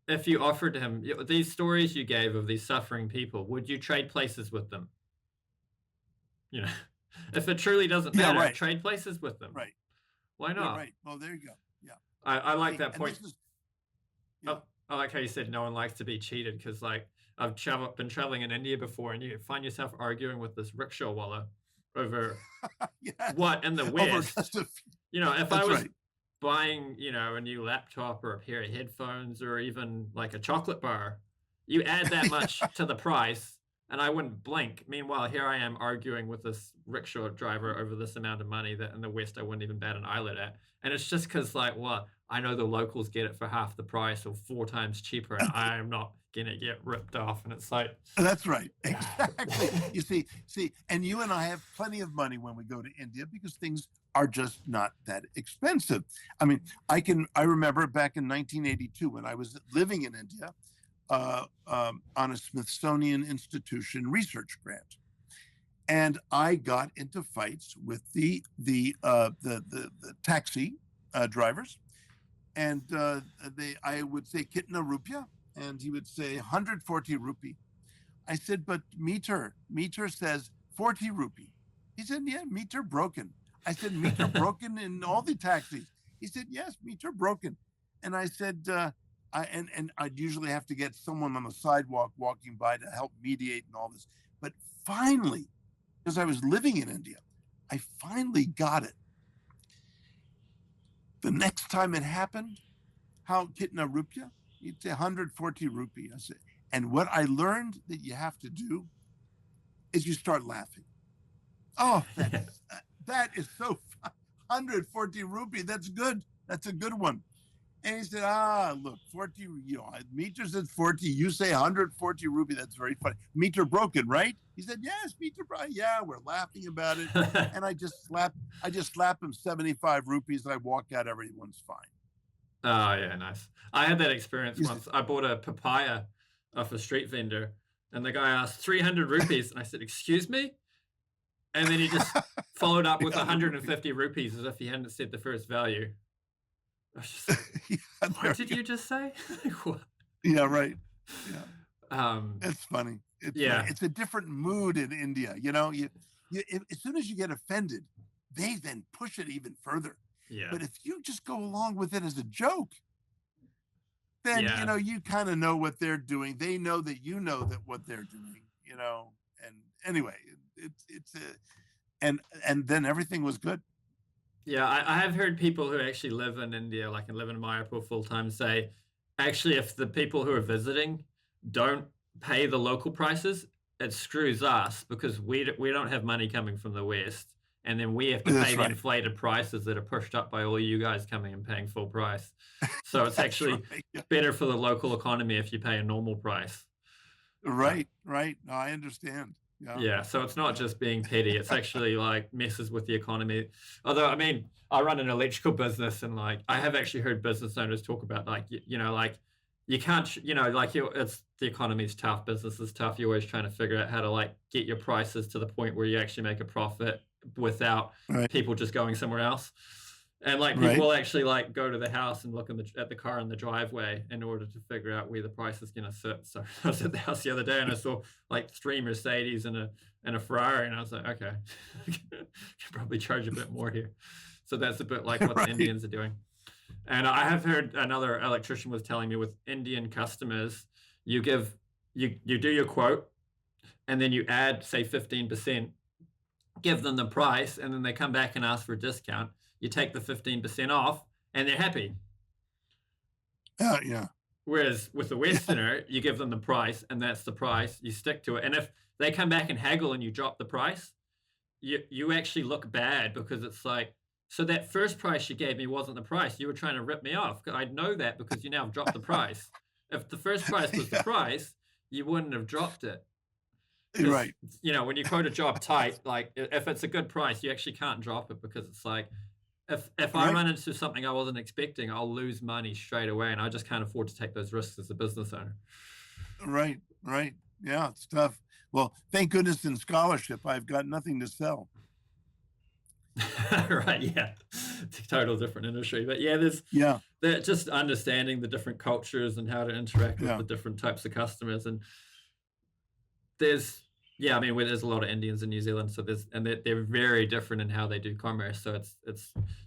A: if you offered him these stories you gave of these suffering people, would you trade places with them? If it truly doesn't matter, right. Trade places with them.
B: Right.
A: Why not?
B: Yeah, right. Well, there you go. Yeah.
A: I like that point. I like how you said no one likes to be cheated because, I've been traveling in India before, and you find yourself arguing with this rickshaw wallah over yes. What in the West. If I was buying, a new laptop or a pair of headphones or even like a chocolate bar, you add that much to the price and I wouldn't blink. Meanwhile, here I am arguing with this rickshaw driver over this amount of money that in the West I wouldn't even bat an eyelid at. And it's just because I know the locals get it for half the price or 4 times cheaper, and I am not gonna get ripped off. And it's like,
B: That's right. Exactly. You see, and you and I have plenty of money when we go to India because things are just not that expensive. I mean, I remember back in 1982 when I was living in India on a Smithsonian Institution research grant, and I got into fights with the taxi drivers, and I would say kitna rupia, and he would say 140 rupee. I said, but meter says 40 rupee. He said, yeah, meter broken. I said, meter broken in all the taxis. He said, yes, meter broken. And I said, and I'd usually have to get someone on the sidewalk walking by to help mediate and all this. But finally, because I was living in India, I finally got it. The next time it happened, how kitna rupia? You'd say 140 rupee. I said, and what I learned that you have to do is you start laughing. Oh, that is so fun. 140 rupee, that's good. That's a good one. And he said, look, 40, meter says 40, you say 140 rupee, that's very funny. Meter broken, right? He said, yes, meter broken. Yeah, we're laughing about it. And I just slap him 75 rupees and I walk out, everyone's fine.
A: Oh, yeah, nice. I had that experience once. I bought a papaya off a street vendor, and the guy asked 300 rupees, and I said, excuse me? And then he just followed up with 150 rupees as if he hadn't said the first value. I was just like, what did you just say?
B: Yeah, right. Yeah. It's funny. It's a different mood in India. As soon as you get offended, they then push it even further.
A: Yeah.
B: But if you just go along with it as a joke, then you kind of know what they're doing. They know that you know that what they're doing. And anyway, and then everything was good.
A: Yeah, I have heard people who actually live in India, like and live in Mayapur full time, say, actually, if the people who are visiting don't pay the local prices, it screws us because we don't have money coming from the West. And then we have to pay the inflated prices that are pushed up by all you guys coming and paying full price. So it's actually better for the local economy if you pay a normal price.
B: Right. No, I understand.
A: Yeah, so it's not just being petty. It's actually like messes with the economy. Although, I mean, I run an electrical business, and like I have actually heard business owners talk about like, like you can't, it's the economy's tough, business is tough. You're always trying to figure out how to like get your prices to the point where you actually make a profit without people just going somewhere else. And like people will actually like go to the house and look at the car in the driveway in order to figure out where the price is going to sit. So I was at the house the other day and I saw like 3 Mercedes and a Ferrari, and I was like, okay, I can probably charge a bit more here. So that's a bit like what the Indians are doing. And I have heard another electrician was telling me with Indian customers, you do your quote, and then you add say 15%, give them the price, and then they come back and ask for a discount. You take the 15% off, and they're happy.
B: Yeah.
A: Whereas with the Westerner, you give them the price, and that's the price. You stick to it. And if they come back and haggle and you drop the price, you actually look bad because it's like, so that first price you gave me wasn't the price. You were trying to rip me off. I know that because you now have dropped the price. If the first price was the price, you wouldn't have dropped it.
B: Right.
A: When you quote a job tight, like if it's a good price, you actually can't drop it because it's like, if I run into something I wasn't expecting, I'll lose money straight away, and I just can't afford to take those risks as a business owner.
B: Right. Yeah, it's tough. Well, thank goodness in scholarship, I've got nothing to sell.
A: Right, yeah. It's a total different industry. But they're just understanding the different cultures and how to interact with the different types of customers. And there's a lot of Indians in New Zealand, so they're very different in how they do commerce. So it's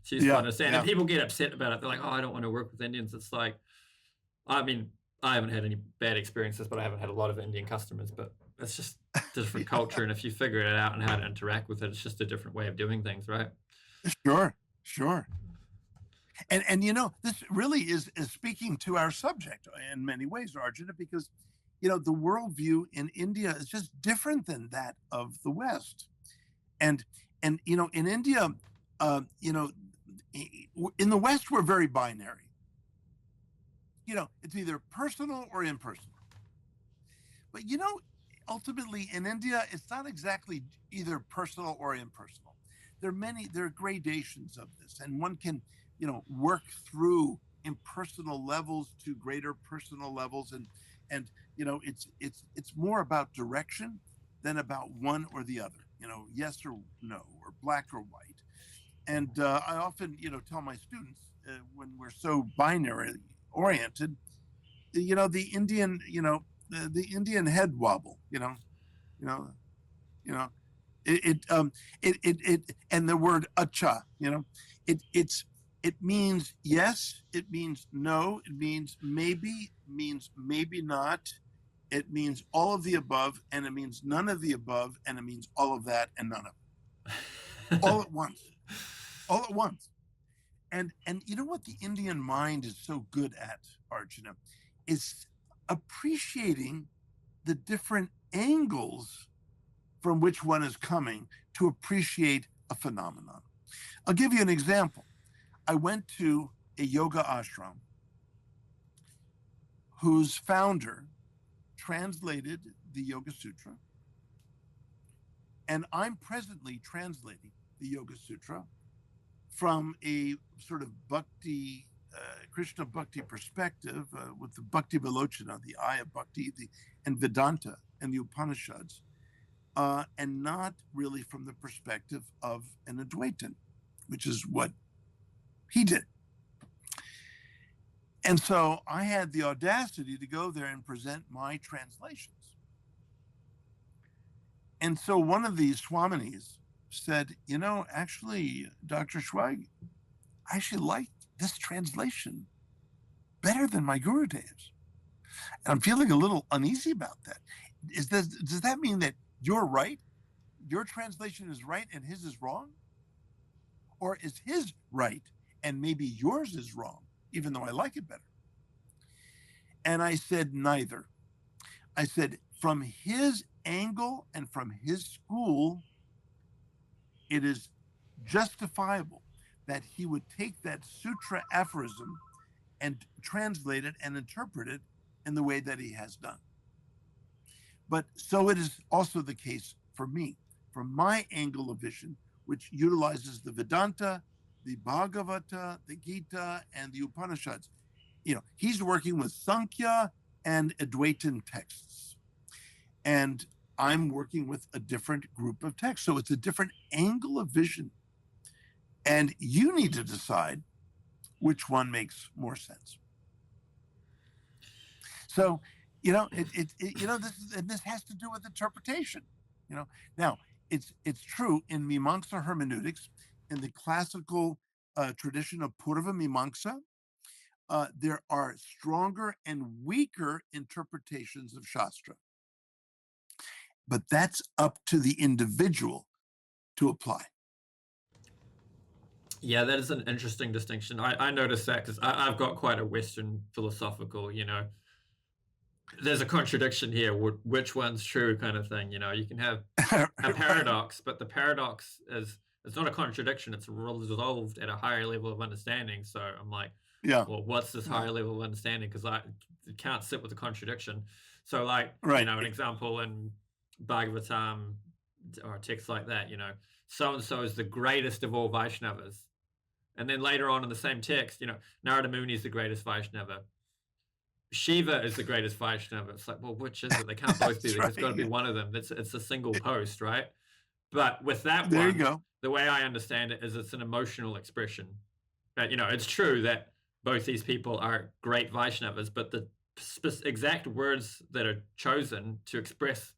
A: useful to understand. And people get upset about it. They're like, "Oh, I don't want to work with Indians." It's like, I mean, I haven't had any bad experiences, but I haven't had a lot of Indian customers. But it's just a different culture, and if you figure it out and how to interact with it, it's just a different way of doing things, right?
B: Sure. And this really is speaking to our subject in many ways, Arjuna, because the worldview in India is just different than that of the West. And in India, in the West, we're very binary. it's either personal or impersonal. But ultimately in India, it's not exactly either personal or impersonal. There are gradations of this, and one can, work through impersonal levels to greater personal levels, and it's more about direction than about one or the other, yes or no, or black or white. And I often, tell my students when we're so binary oriented, the Indian, the Indian head wobble, you know, and the word acha, it means yes, it means no, it means maybe not, it means all of the above, and it means none of the above, and it means all of that and none of it, all at once. And you know what the Indian mind is so good at, Arjuna, is appreciating the different angles from which one is coming to appreciate a phenomenon. I'll give you an example. I went to a yoga ashram whose founder translated the Yoga Sutra, and I'm presently translating the Yoga Sutra from a sort of bhakti, Krishna bhakti perspective, with the bhakti vilochana, the eye of bhakti, and Vedanta and the Upanishads, and not really from the perspective of an Advaitin, which is what he did. And so I had the audacity to go there and present my translations. And so one of these Swaminis said, actually, Dr. Schweig, I actually like this translation better than my Gurudev's. And I'm feeling a little uneasy about that. Does that mean that you're right? Your translation is right and his is wrong? Or is his right and maybe yours is wrong, even though I like it better? And I said, neither. I said, from his angle and from his school, it is justifiable that he would take that sutra aphorism and translate it and interpret it in the way that he has done. But so it is also the case for me, from my angle of vision, which utilizes the Vedanta, the Bhagavata, the Gita, and the Upanishads. He's working with Sankhya and Advaitin texts. And I'm working with a different group of texts. So it's a different angle of vision. And you need to decide which one makes more sense. So, this has to do with interpretation. Now it's true in Mimamsa hermeneutics, in the classical tradition of Purva Mimamsa, there are stronger and weaker interpretations of Shastra. But that's up to the individual to apply.
A: Yeah, that is an interesting distinction. I noticed that because I've got quite a Western philosophical, there's a contradiction here, which one's true kind of thing. You can have a paradox, but the paradox it's not a contradiction, it's resolved at a higher level of understanding. So I'm like,
B: yeah,
A: well, what's this higher level of understanding? Because I can't sit with the contradiction. So like,
B: right.
A: An example in Bhagavatam or text like that, so-and-so is the greatest of all Vaishnavas. And then later on in the same text, Narada Muni is the greatest Vaishnava. Shiva is the greatest Vaishnava. It's like, well, which is it? They can't both be. Right. It's got to be one of them. It's a single post, right? But with that
B: there
A: one,
B: you go.
A: The way I understand it is it's an emotional expression. But, it's true that both these people are great Vaishnavas, but the exact words that are chosen to express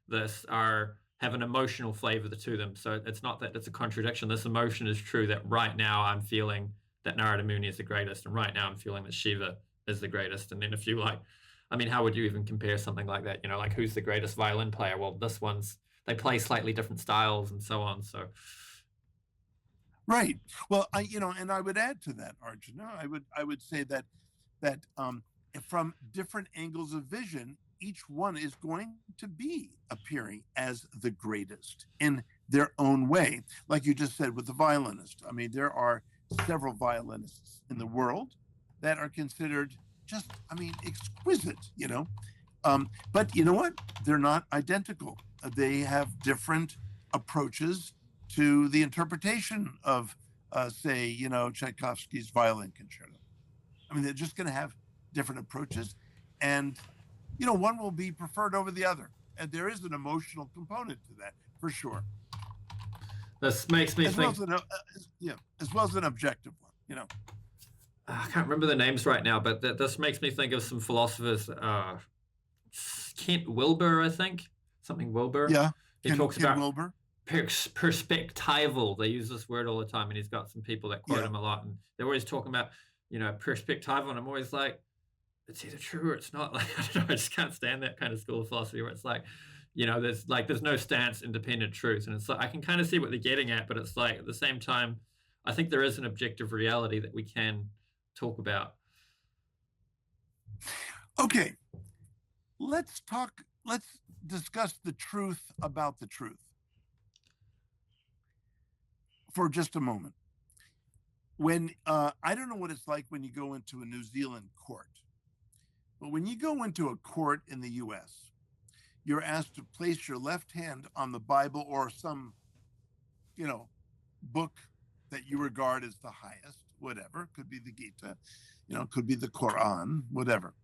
A: this have an emotional flavor to them. So it's not that it's a contradiction. This emotion is true that right now I'm feeling that Narada Muni is the greatest, and right now I'm feeling that Shiva is the greatest. And then if you how would you even compare something like that? Like who's the greatest violin player? Well, they play slightly different styles and so on. So.
B: Right. Well, and I would add to that, Arjuna, I would say that from different angles of vision, each one is going to be appearing as the greatest in their own way. Like you just said with the violinist. There are several violinists in the world that are considered, just, I mean, exquisite, but you know what? They're not identical. They have different approaches to the interpretation of, say, Tchaikovsky's violin concerto. I mean, they're just going to have different approaches, and one will be preferred over the other, and there is an emotional component to that for sure.
A: This makes me think,
B: as well as an objective one.
A: I can't remember the names right now, but this makes me think of some philosophers. Kent Wilber, I think, something Wilber.
B: Yeah,
A: he talks about
B: Wilber.
A: Perspectival. They use this word all the time, and he's got some people that quote him a lot, and they're always talking about, perspectival, and I'm always like, it's either true or it's not. Like, I don't know, I just can't stand that kind of school of philosophy where it's like, there's no stance, independent truth, and it's like, I can kind of see what they're getting at, but it's like, at the same time, I think there is an objective reality that we can talk about.
B: Okay, let's discuss the truth about the truth for just a moment. When I don't know what it's like when you go into a New Zealand court, but when you go into a court in the US, you're asked to place your left hand on the Bible or some, book that you regard as the highest, whatever. Could be the Gita, could be the Quran, whatever.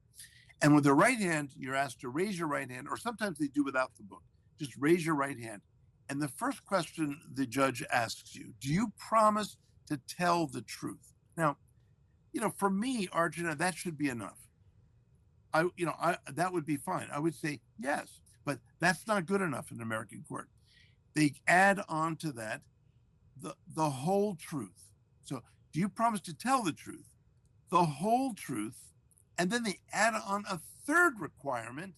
B: And with the right hand, you're asked to raise your right hand, or sometimes they do without the book. Just raise your right hand. And the first question the judge asks you, do you promise to tell the truth? Now, for me, Arjuna, that should be enough. That would be fine. I would say yes, but that's not good enough in an American court. They add on to that the whole truth. So, do you promise to tell the truth, the whole truth, and then they add on a third requirement,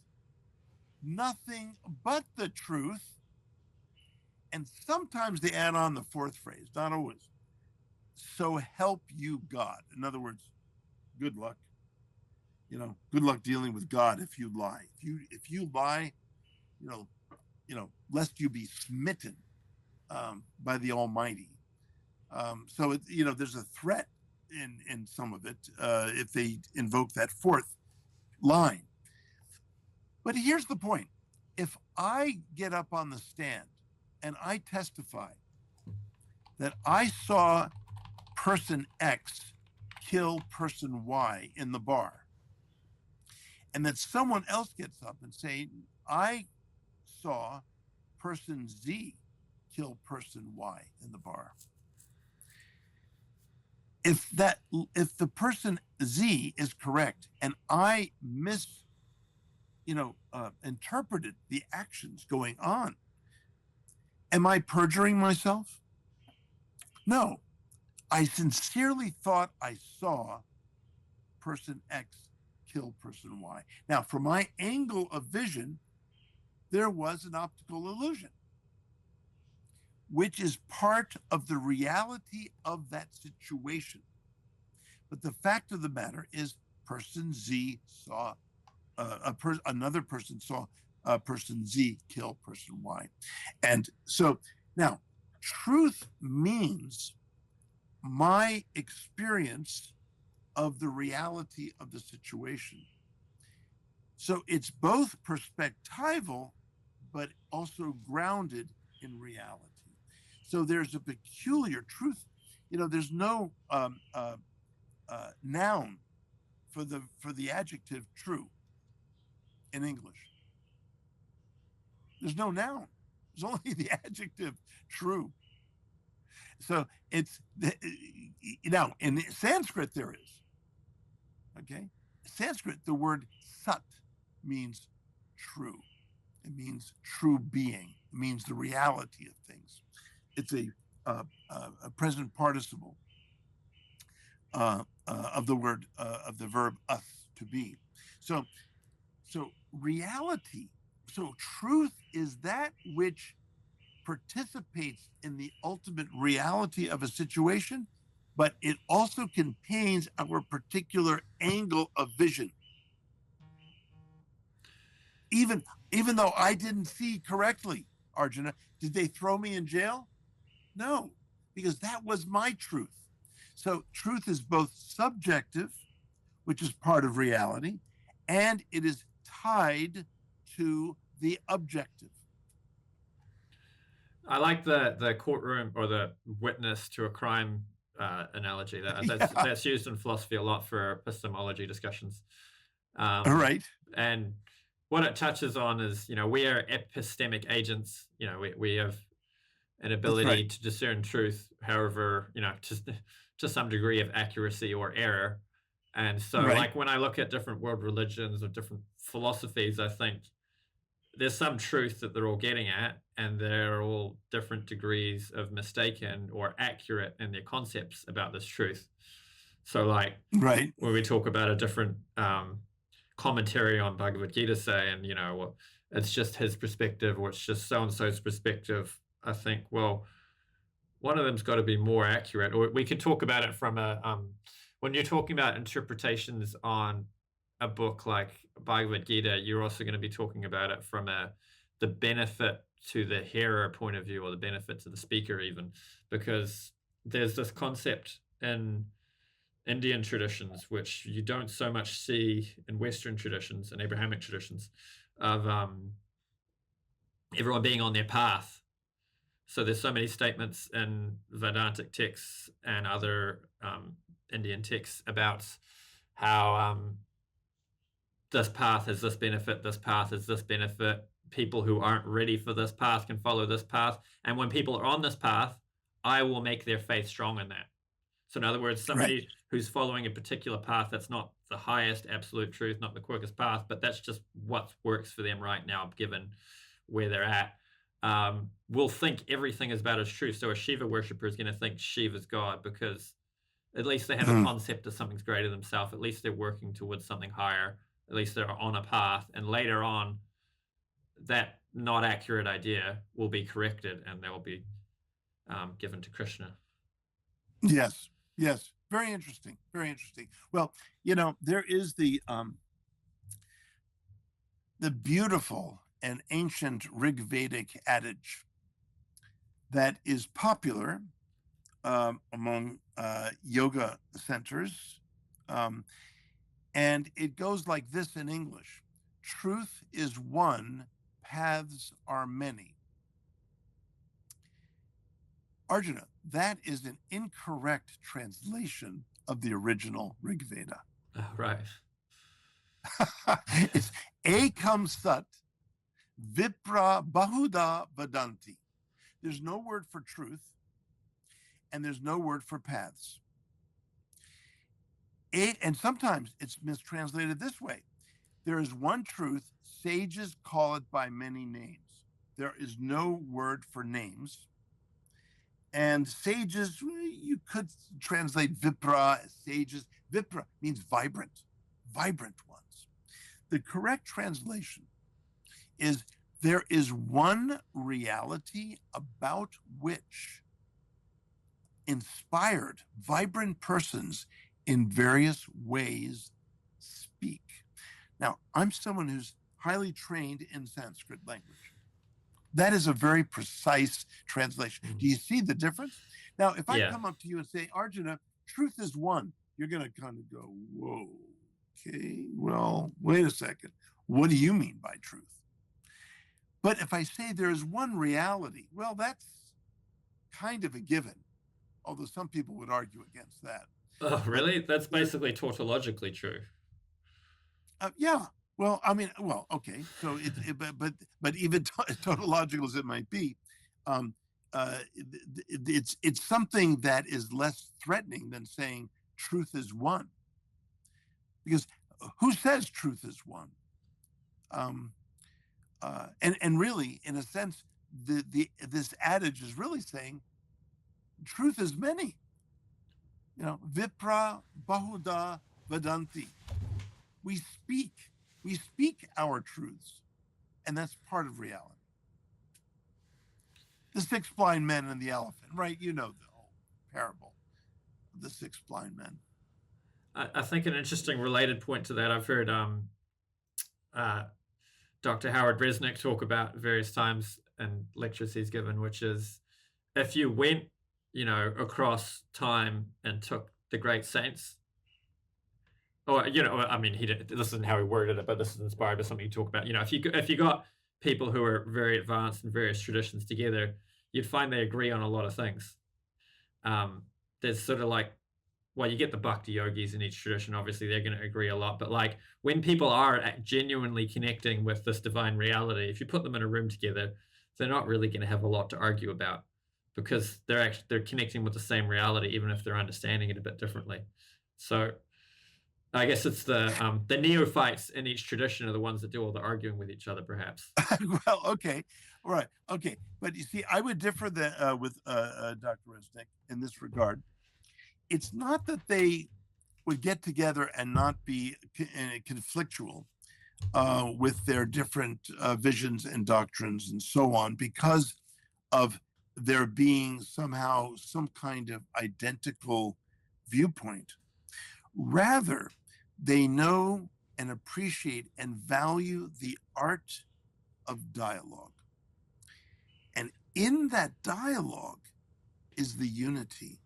B: nothing but the truth, and sometimes they add on the fourth phrase, not always. So help you God. In other words, good luck. Good luck dealing with God if you lie. If you lie, lest you be smitten by the Almighty. So there's a threat in some of it if they invoke that fourth line. But here's the point: if I get up on the stand and I testify that I saw person X kill person Y in the bar, and that someone else gets up and say, I saw person Z kill person Y in the bar. If the person Z is correct and I interpreted the actions going on, am I perjuring myself? No. I sincerely thought I saw person X kill person Y. Now, from my angle of vision, there was an optical illusion, which is part of the reality of that situation. But the fact of the matter is, person Z saw another person saw person Z kill person Y. And so now, truth means my experience of the reality of the situation. So it's both perspectival, but also grounded in reality. So there's a peculiar truth. There's no noun for the adjective true in English. There's no noun. There's only the adjective true. So it's now in Sanskrit there is. Okay, Sanskrit, the word sat means true. It means true being. It means the reality of things. It's a present participle of the word of the verb us, to be. So reality. So truth is that which participates in the ultimate reality of a situation, but it also contains our particular angle of vision. Even though I didn't see correctly, Arjuna, did they throw me in jail? No, because that was my truth. So truth is both subjective, which is part of reality, and it is tied to the objective.
A: I like the courtroom or the witness to a crime analogy. That's used in philosophy a lot for epistemology discussions.
B: Right.
A: And what it touches on is, we are epistemic agents. We have an ability to discern truth, however, to some degree of accuracy or error. And so, like, when I look at different world religions or different philosophies, I think there's some truth that they're all getting at, and they're all different degrees of mistaken or accurate in their concepts about this truth. So, like, when we talk about a different commentary on Bhagavad Gita, saying, well, it's just his perspective, or it's just so-and-so's perspective, I think, well, one of them's got to be more accurate. Or we could talk about it from when you're talking about interpretations on a book like Bhagavad Gita, you're also going to be talking about it from the benefit to the hearer point of view, or the benefit to the speaker even, because there's this concept in Indian traditions, which you don't so much see in Western traditions and Abrahamic traditions, of everyone being on their path. So there's so many statements in Vedantic texts and other Indian texts about how this path has this benefit, this path has this benefit. People who aren't ready for this path can follow this path. And when people are on this path, I will make their faith strong in that. So in other words, somebody who's following a particular path that's not the highest absolute truth, not the quickest path, but that's just what works for them right now, given where they're at, will think everything is about as truth. So a Shiva worshipper is going to think Shiva's God, because at least they have a concept of something's greater than themselves. At least they're working towards something higher. At least they're on a path. And later on, that not accurate idea will be corrected, and they'll be given to Krishna.
B: Yes. Very interesting. Very interesting. Well, there is the beautiful and ancient Rig Vedic adage that is popular among yoga centers. And it goes like this in English: truth is one, paths are many. Arjuna, that is an incorrect translation of the original Rig Veda.
A: Right.
B: It's ekam sat vipra bahuda vedanti. There's no word for truth, and there's no word for paths. And sometimes it's mistranslated this way: there is one truth, sages call it by many names. There is no word for names. And sages, you could translate vipra as sages. Vipra means vibrant ones. The correct translation is there is one reality about which inspired, vibrant persons in various ways speak. Now, I'm someone who's highly trained in Sanskrit language. That is a very precise translation. Do you see the difference? Now, if I come up to you and say, Arjuna, truth is one, you're going to kind of go, whoa, okay, well, wait a second. What do you mean by truth? But if I say there is one reality, well, that's kind of a given, although some people would argue against that.
A: Oh, really? That's basically tautologically true.
B: Yeah. Well, I mean, okay. So but even tautological as it might be, it's something that is less threatening than saying truth is one. Because who says truth is one? And really, in a sense, this adage is really saying truth is many. Vipra bahuda vedanti. We speak our truths, and that's part of reality. The 6 blind men and the elephant, right? You know the whole parable of the 6 blind men.
A: I think an interesting related point to that, I've heard Dr. Howard Resnick talk about various times in lectures he's given, which is if you went, across time and took the great saints Oh, I mean, this isn't how he worded it, but this is inspired by something you talk about. If you got people who are very advanced in various traditions together, you'd find they agree on a lot of things. There's sort of like, well, you get the bhakti yogis in each tradition. Obviously, they're going to agree a lot. But like when people are genuinely connecting with this divine reality, if you put them in a room together, they're not really going to have a lot to argue about because they're connecting with the same reality, even if they're understanding it a bit differently. So I guess it's the neophytes in each tradition are the ones that do all the arguing with each other, perhaps.
B: Well, okay, all right, okay, but you see, I would differ with Dr. Resnick in this regard. It's not that they would get together and not be conflictual with their different visions and doctrines and so on, because of there being somehow some kind of identical viewpoint. Rather, they know and appreciate and value the art of dialogue. And in that dialogue is the unity.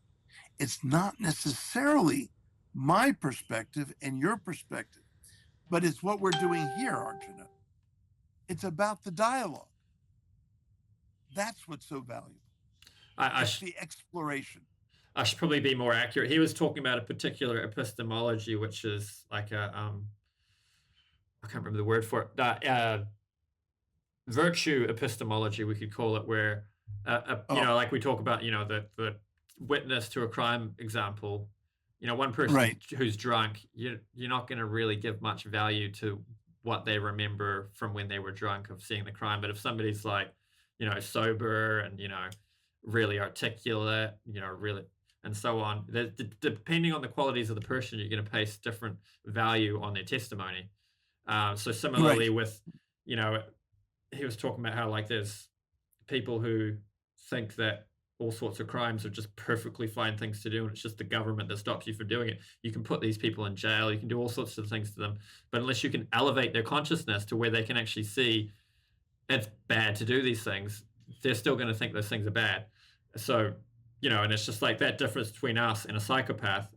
B: It's not necessarily my perspective and your perspective, but it's what we're doing here, Arjuna. It's about the dialogue. That's what's so valuable. It's the exploration.
A: I should probably be more accurate. He was talking about a particular epistemology, which is like a I can't remember the word for it. Virtue epistemology, we could call it, where like we talk about, the witness to a crime example. One person who's drunk, you're not going to really give much value to what they remember from when they were drunk of seeing the crime. But if somebody's like, sober and really articulate, really, and so on, depending on the qualities of the person, you're going to place different value on their testimony. So similarly with, he was talking about how like there's people who think that all sorts of crimes are just perfectly fine things to do, and it's just the government that stops you from doing it. You can put these people in jail, you can do all sorts of things to them, but unless you can elevate their consciousness to where they can actually see it's bad to do these things, they're still going to think those things are bad. So, and it's just like that difference between us and a psychopath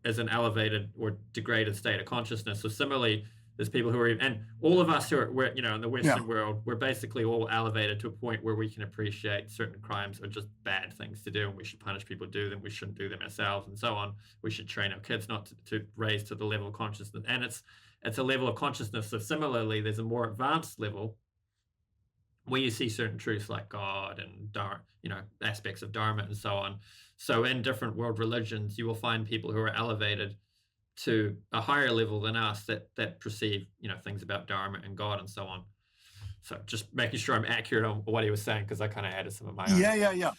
A: is an elevated or degraded state of consciousness. So similarly, there's people who are, and all of us who are, in the Western world, we're basically all elevated to a point where we can appreciate certain crimes are just bad things to do, and we should punish people who do them. We shouldn't do them ourselves, and so on. We should train our kids not to raise to the level of consciousness, and it's a level of consciousness. So similarly, there's a more advanced level where you see certain truths like God and aspects of Dharma and so on. So in different world religions, you will find people who are elevated to a higher level than us that perceive things about Dharma and God and so on. So just making sure I'm accurate on what he was saying, because I kind of added some of my own.
B: Yeah.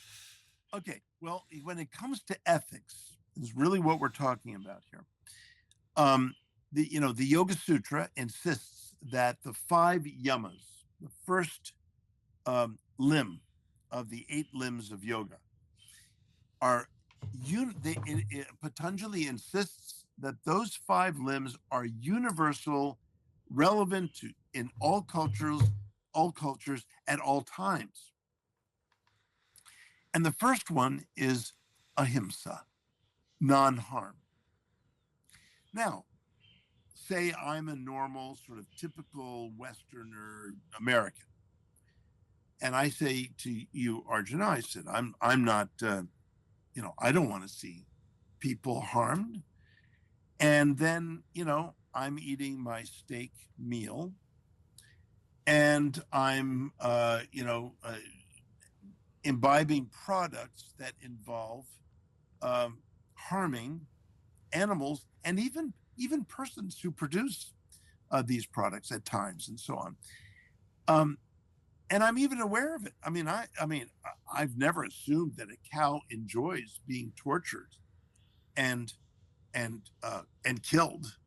B: Okay. Well, when it comes to ethics, is really what we're talking about here. The Yoga Sutra insists that the 5 yamas, the first limb of the 8 limbs of yoga, are Patanjali insists that those 5 limbs are universal, relevant in all cultures at all times. And the first one is ahimsa, non-harm. Now, say I'm a normal, sort of typical Westerner American, and I say to you, Arjuna, I said, I'm not, I don't want to see people harmed. And then, I'm eating my steak meal, and I'm, imbibing products that involve harming animals and even persons who produce these products at times and so on. And I'm even aware of it. I mean, I've never assumed that a cow enjoys being tortured and killed.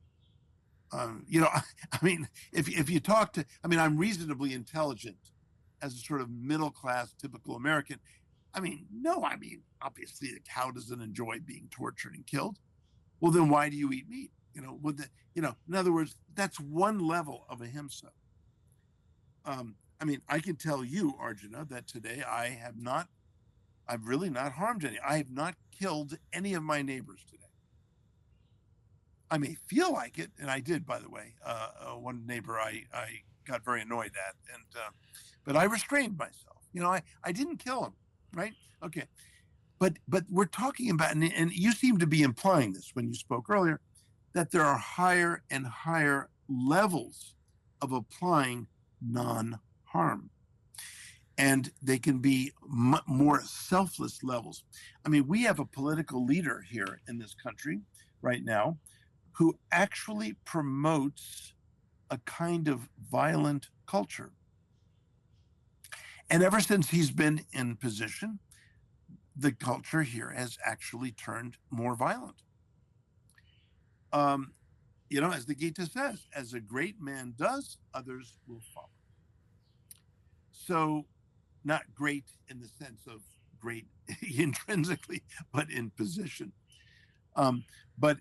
B: If you talk to, I'm reasonably intelligent as a sort of middle class, typical American. Obviously the cow doesn't enjoy being tortured and killed. Well, then why do you eat meat? In other words, that's one level of ahimsa. I can tell you, Arjuna, that today I've really not harmed any. I have not killed any of my neighbors today. I may feel like it, and I did, by the way. One neighbor I got very annoyed at, and but I restrained myself. I didn't kill him, right? Okay, but we're talking about, and you seem to be implying this when you spoke earlier, that there are higher and higher levels of applying non-harm, and they can be more selfless levels. I mean, we have a political leader here in this country right now who actually promotes a kind of violent culture. And ever since he's been in position, the culture here has actually turned more violent. As the Gita says, as a great man does, others will follow. So, not great in the sense of great intrinsically, but in position. But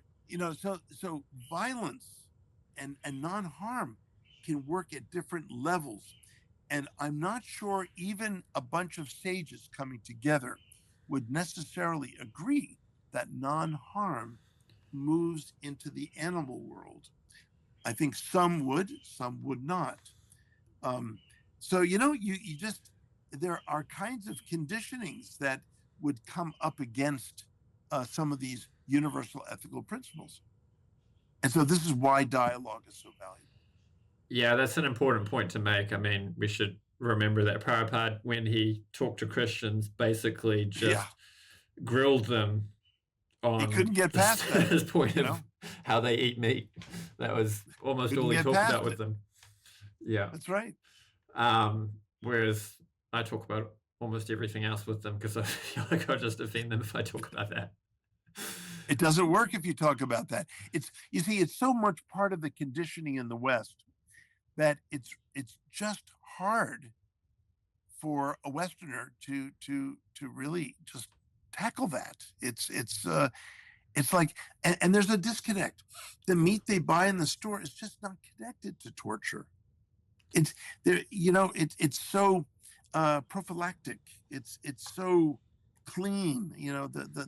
B: so violence and non-harm can work at different levels. And I'm not sure even a bunch of sages coming together would necessarily agree that non-harm moves into the animal world. I think some would not. So you just, there are kinds of conditionings that would come up against some of these universal ethical principles. And so this is why dialogue is so valuable.
A: Yeah, that's an important point to make. I mean, we should remember that Prabhupada, when he talked to Christians, basically just grilled them on
B: he couldn't get past
A: this point of how they eat meat. That was almost all he talked about with them. Yeah,
B: that's right.
A: Whereas I talk about almost everything else with them because I feel like I'll just offend them if I talk about that.
B: It doesn't work if you talk about that. It's so much part of the conditioning in the West that it's just hard for a Westerner to really just tackle that. It's like, and there's a disconnect. The meat they buy in the store is just not connected to torture. It's there, it's so prophylactic. It's so clean.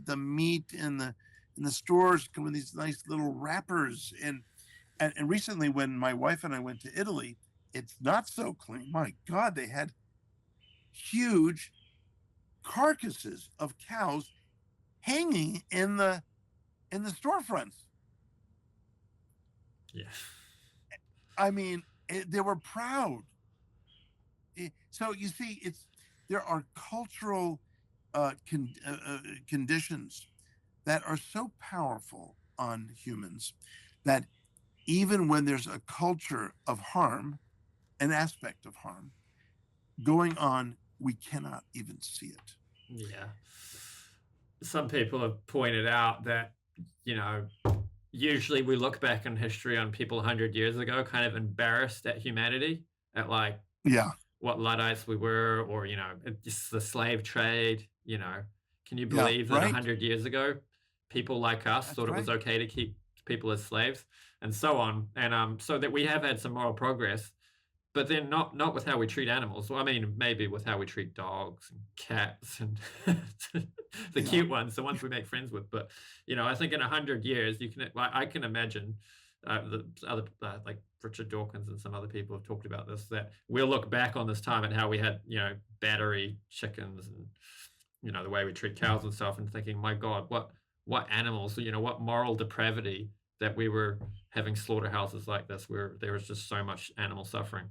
B: The meat in the stores come in these nice little wrappers. And recently, when my wife and I went to Italy, it's not so clean. My God, they had huge carcasses of cows hanging in the storefronts.
A: Yeah.
B: I mean, they were proud. So you see, there are cultural conditions that are so powerful on humans that even when there's a culture of harm, an aspect of harm going on, we cannot even see it.
A: Yeah. Some people have pointed out that, usually we look back in history on people 100 years ago kind of embarrassed at humanity, at what Luddites we were, or, just the slave trade, Can you believe that 100 years ago, people like us thought it was okay to keep people as slaves, and so on. And so that we have had some moral progress, but then not with how we treat animals. Well, I mean, maybe with how we treat dogs and cats and the cute ones, the ones we make friends with. But, I think in 100 years, I can imagine the other, like Richard Dawkins and some other people have talked about this, that we'll look back on this time and how we had, battery chickens and, the way we treat cows and stuff, and thinking, my God, what animals, what moral depravity that we were having slaughterhouses like this where there was just so much animal suffering.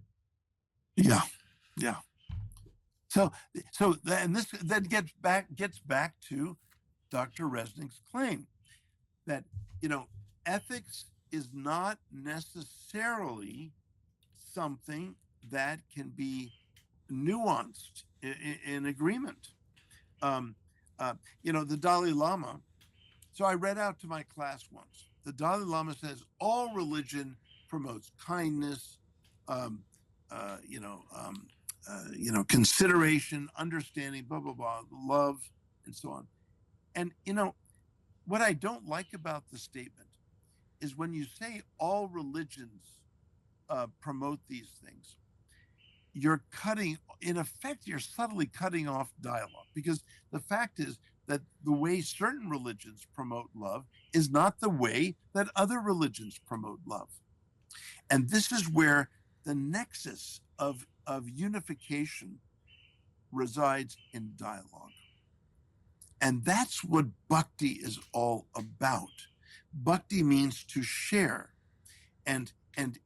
B: Yeah. So and this then gets back to Dr. Resnick's claim that ethics is not necessarily something that can be nuanced in agreement. The Dalai Lama. So I read out to my class once. The Dalai Lama says all religion promotes kindness, consideration, understanding, blah, blah, blah, love, and so on. And, what I don't like about the statement is when you say all religions promote these things, you're subtly cutting off dialogue, because the fact is that the way certain religions promote love is not the way that other religions promote love. And this is where the nexus of unification resides in dialogue. And that's what bhakti is all about. Bhakti means to share. And it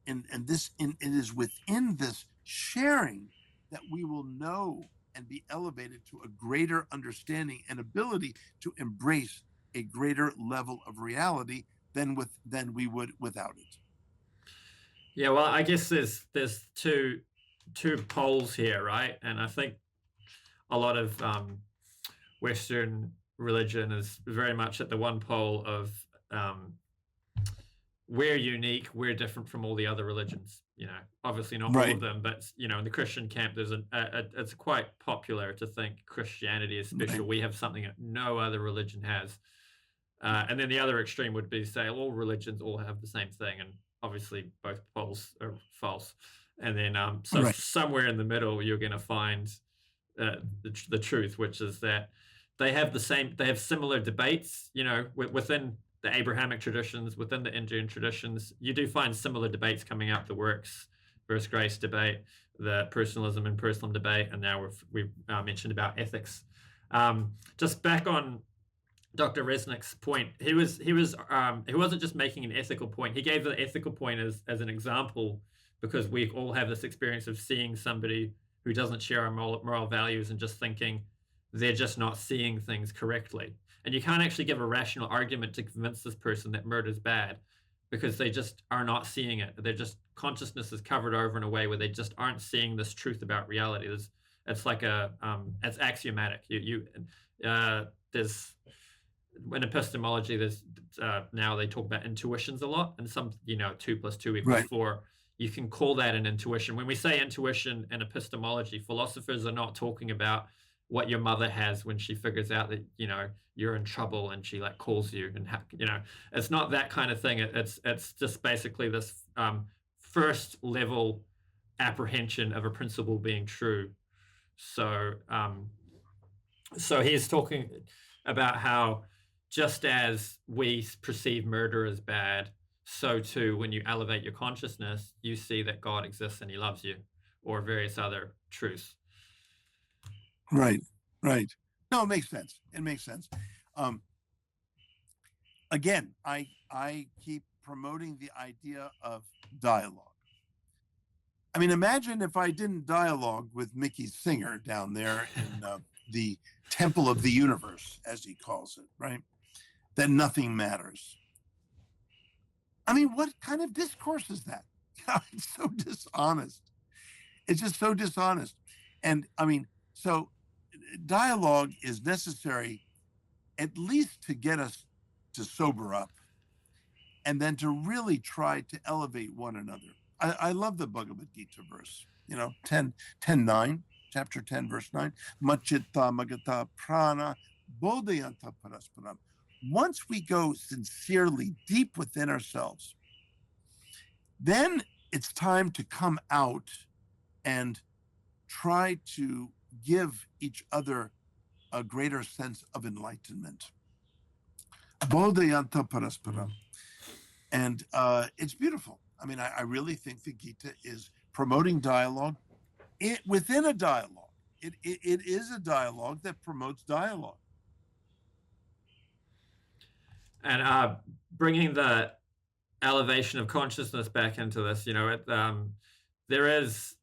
B: is within this sharing that we will know and be elevated to a greater understanding and ability to embrace a greater level of reality than we would without it.
A: Yeah, well, I guess there's two poles here, right? And I think a lot of Western religion is very much at the one pole of we're unique, we're different from all the other religions. You know, obviously not all of them, but you know, in the Christian camp, there's it's quite popular to think Christianity is special. We have something that no other religion has. And then the other extreme would be say all religions all have the same thing, and obviously both poles are false. And then somewhere in the middle, you're going to find the truth, which is that they have similar debates. You know, within the Abrahamic traditions, within the Indian traditions, you do find similar debates coming up: the works versus grace debate, the personalism and impersonalism debate, and now we've mentioned about ethics. Just back on Dr. Resnick's point, he wasn't just making an ethical point. He gave the ethical point as an example, because we all have this experience of seeing somebody who doesn't share our moral values and just thinking they're just not seeing things correctly. And you can't actually give a rational argument to convince this person that murder is bad, because they just are not seeing it. They're just, consciousness is covered over in a way where they just aren't seeing this truth about reality. It's like it's axiomatic. There's in epistemology, there's now they talk about intuitions a lot, and some 2 + 2 = 4. You can call that an intuition. When we say intuition in epistemology, philosophers are not talking about what your mother has when she figures out that you're in trouble and she like calls you, and it's not that kind of thing. It's just basically this first level apprehension of a principle being true. So he's talking about how just as we perceive murder as bad, so too when you elevate your consciousness, you see that God exists and he loves you, or various other truths.
B: Right. No, it makes sense. Again, I keep promoting the idea of dialogue. I mean, imagine if I didn't dialogue with Mickey Singer down there in the temple of the universe, as he calls it, right? That nothing matters. I mean, what kind of discourse is that? It's so dishonest. It's just so dishonest. And I mean, so dialogue is necessary at least to get us to sober up, and then to really try to elevate one another. I love the Bhagavad Gita verse, 10:9, chapter 10, verse 9. Machitta magata prana bodhayanta parasparam. Once we go sincerely deep within ourselves, then it's time to come out and try to give each other a greater sense of enlightenment. Bodhayanta parasparam. And it's beautiful. I mean, I really think the Gita is promoting dialogue within a dialogue. It is a dialogue that promotes dialogue.
A: And bringing the elevation of consciousness back into this, there is,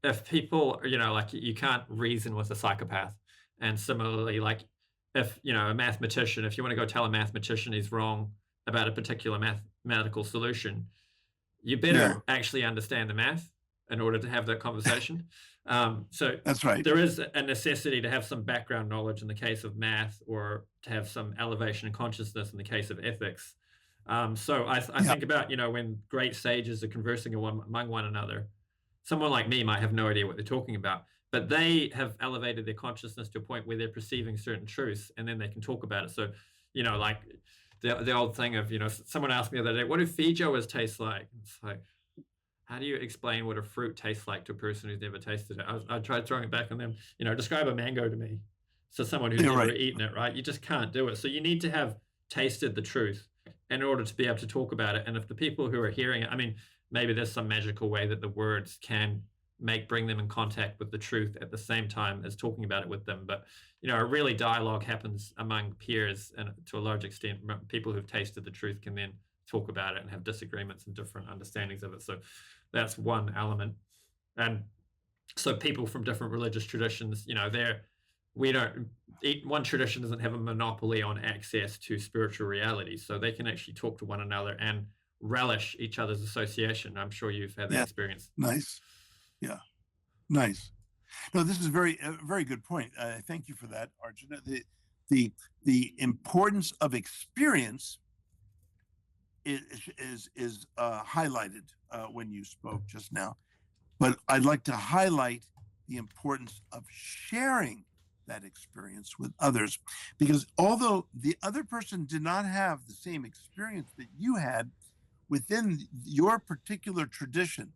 A: if people, like you can't reason with a psychopath. And similarly, like if, a mathematician, if you want to go tell a mathematician he's wrong about a particular mathematical solution, you better actually understand the math in order to have that conversation. So
B: that's right.
A: There is a necessity to have some background knowledge in the case of math, or to have some elevation in consciousness in the case of ethics. So I think about, when great sages are conversing among one another, someone like me might have no idea what they're talking about, but they have elevated their consciousness to a point where they're perceiving certain truths, and then they can talk about it. So, like the old thing of, someone asked me the other day, what do feijoas taste like? It's like, how do you explain what a fruit tastes like to a person who's never tasted it? I tried throwing it back on them, describe a mango to me. So someone who's
B: Yeah,
A: never
B: right.
A: eaten it, right? You just can't do it. So you need to have tasted the truth in order to be able to talk about it. And if the people who are hearing it, I mean, maybe there's some magical way that the words can bring them in contact with the truth at the same time as talking about it with them. But a really dialogue happens among peers, and to a large extent, people who've tasted the truth can then talk about it and have disagreements and different understandings of it. So that's one element. And so people from different religious traditions, one tradition doesn't have a monopoly on access to spiritual reality, so they can actually talk to one another and relish each other's association. I'm sure you've had that experience.
B: Nice. Yeah. Nice. No, this is a very good point. Thank you for that, Arjuna. The importance of experience is highlighted when you spoke just now, but I'd like to highlight the importance of sharing that experience with others, because although the other person did not have the same experience that you had within your particular tradition,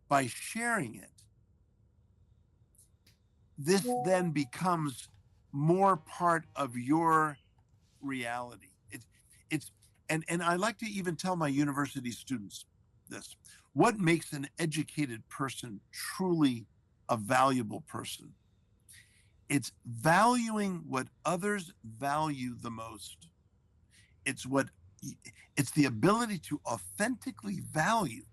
B: by sharing it, this then becomes more part of your reality. And I like to even tell my university students this: what makes an educated person truly a valuable person? It's valuing what others value the most. It's the ability to authentically value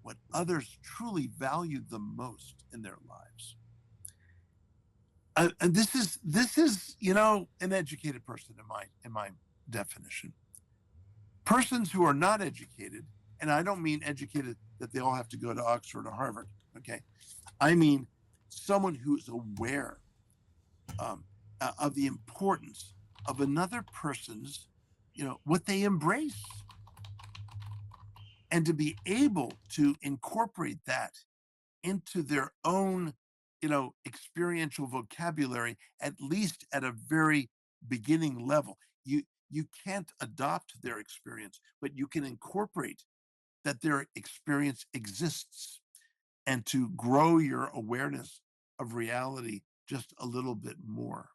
B: what others truly value the most in their lives. And this is an educated person in my definition. Persons who are not educated, and I don't mean educated that they all have to go to Oxford or Harvard, okay? I mean someone who is aware of the importance of another person's, what they embrace, and to be able to incorporate that into their own, experiential vocabulary, at least at a very beginning level. You can't adopt their experience, but you can incorporate that their experience exists, and to grow your awareness of reality just a little bit more.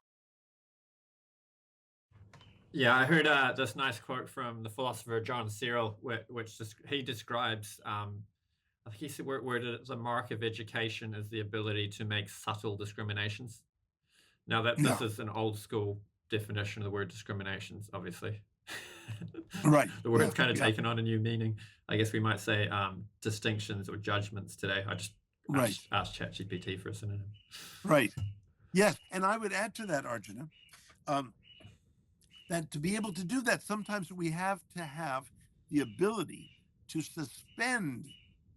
A: Yeah, I heard this nice quote from the philosopher John Searle, which he describes, I think he said worded it, the mark of education is the ability to make subtle discriminations. Now this is an old school definition of the word discriminations, obviously.
B: Right.
A: The word's kind of taken on a new meaning. I guess we might say distinctions or judgments today. I just asked ChatGPT for a synonym.
B: Right. Yes, and I would add to that, Arjuna, that to be able to do that, sometimes we have to have the ability to suspend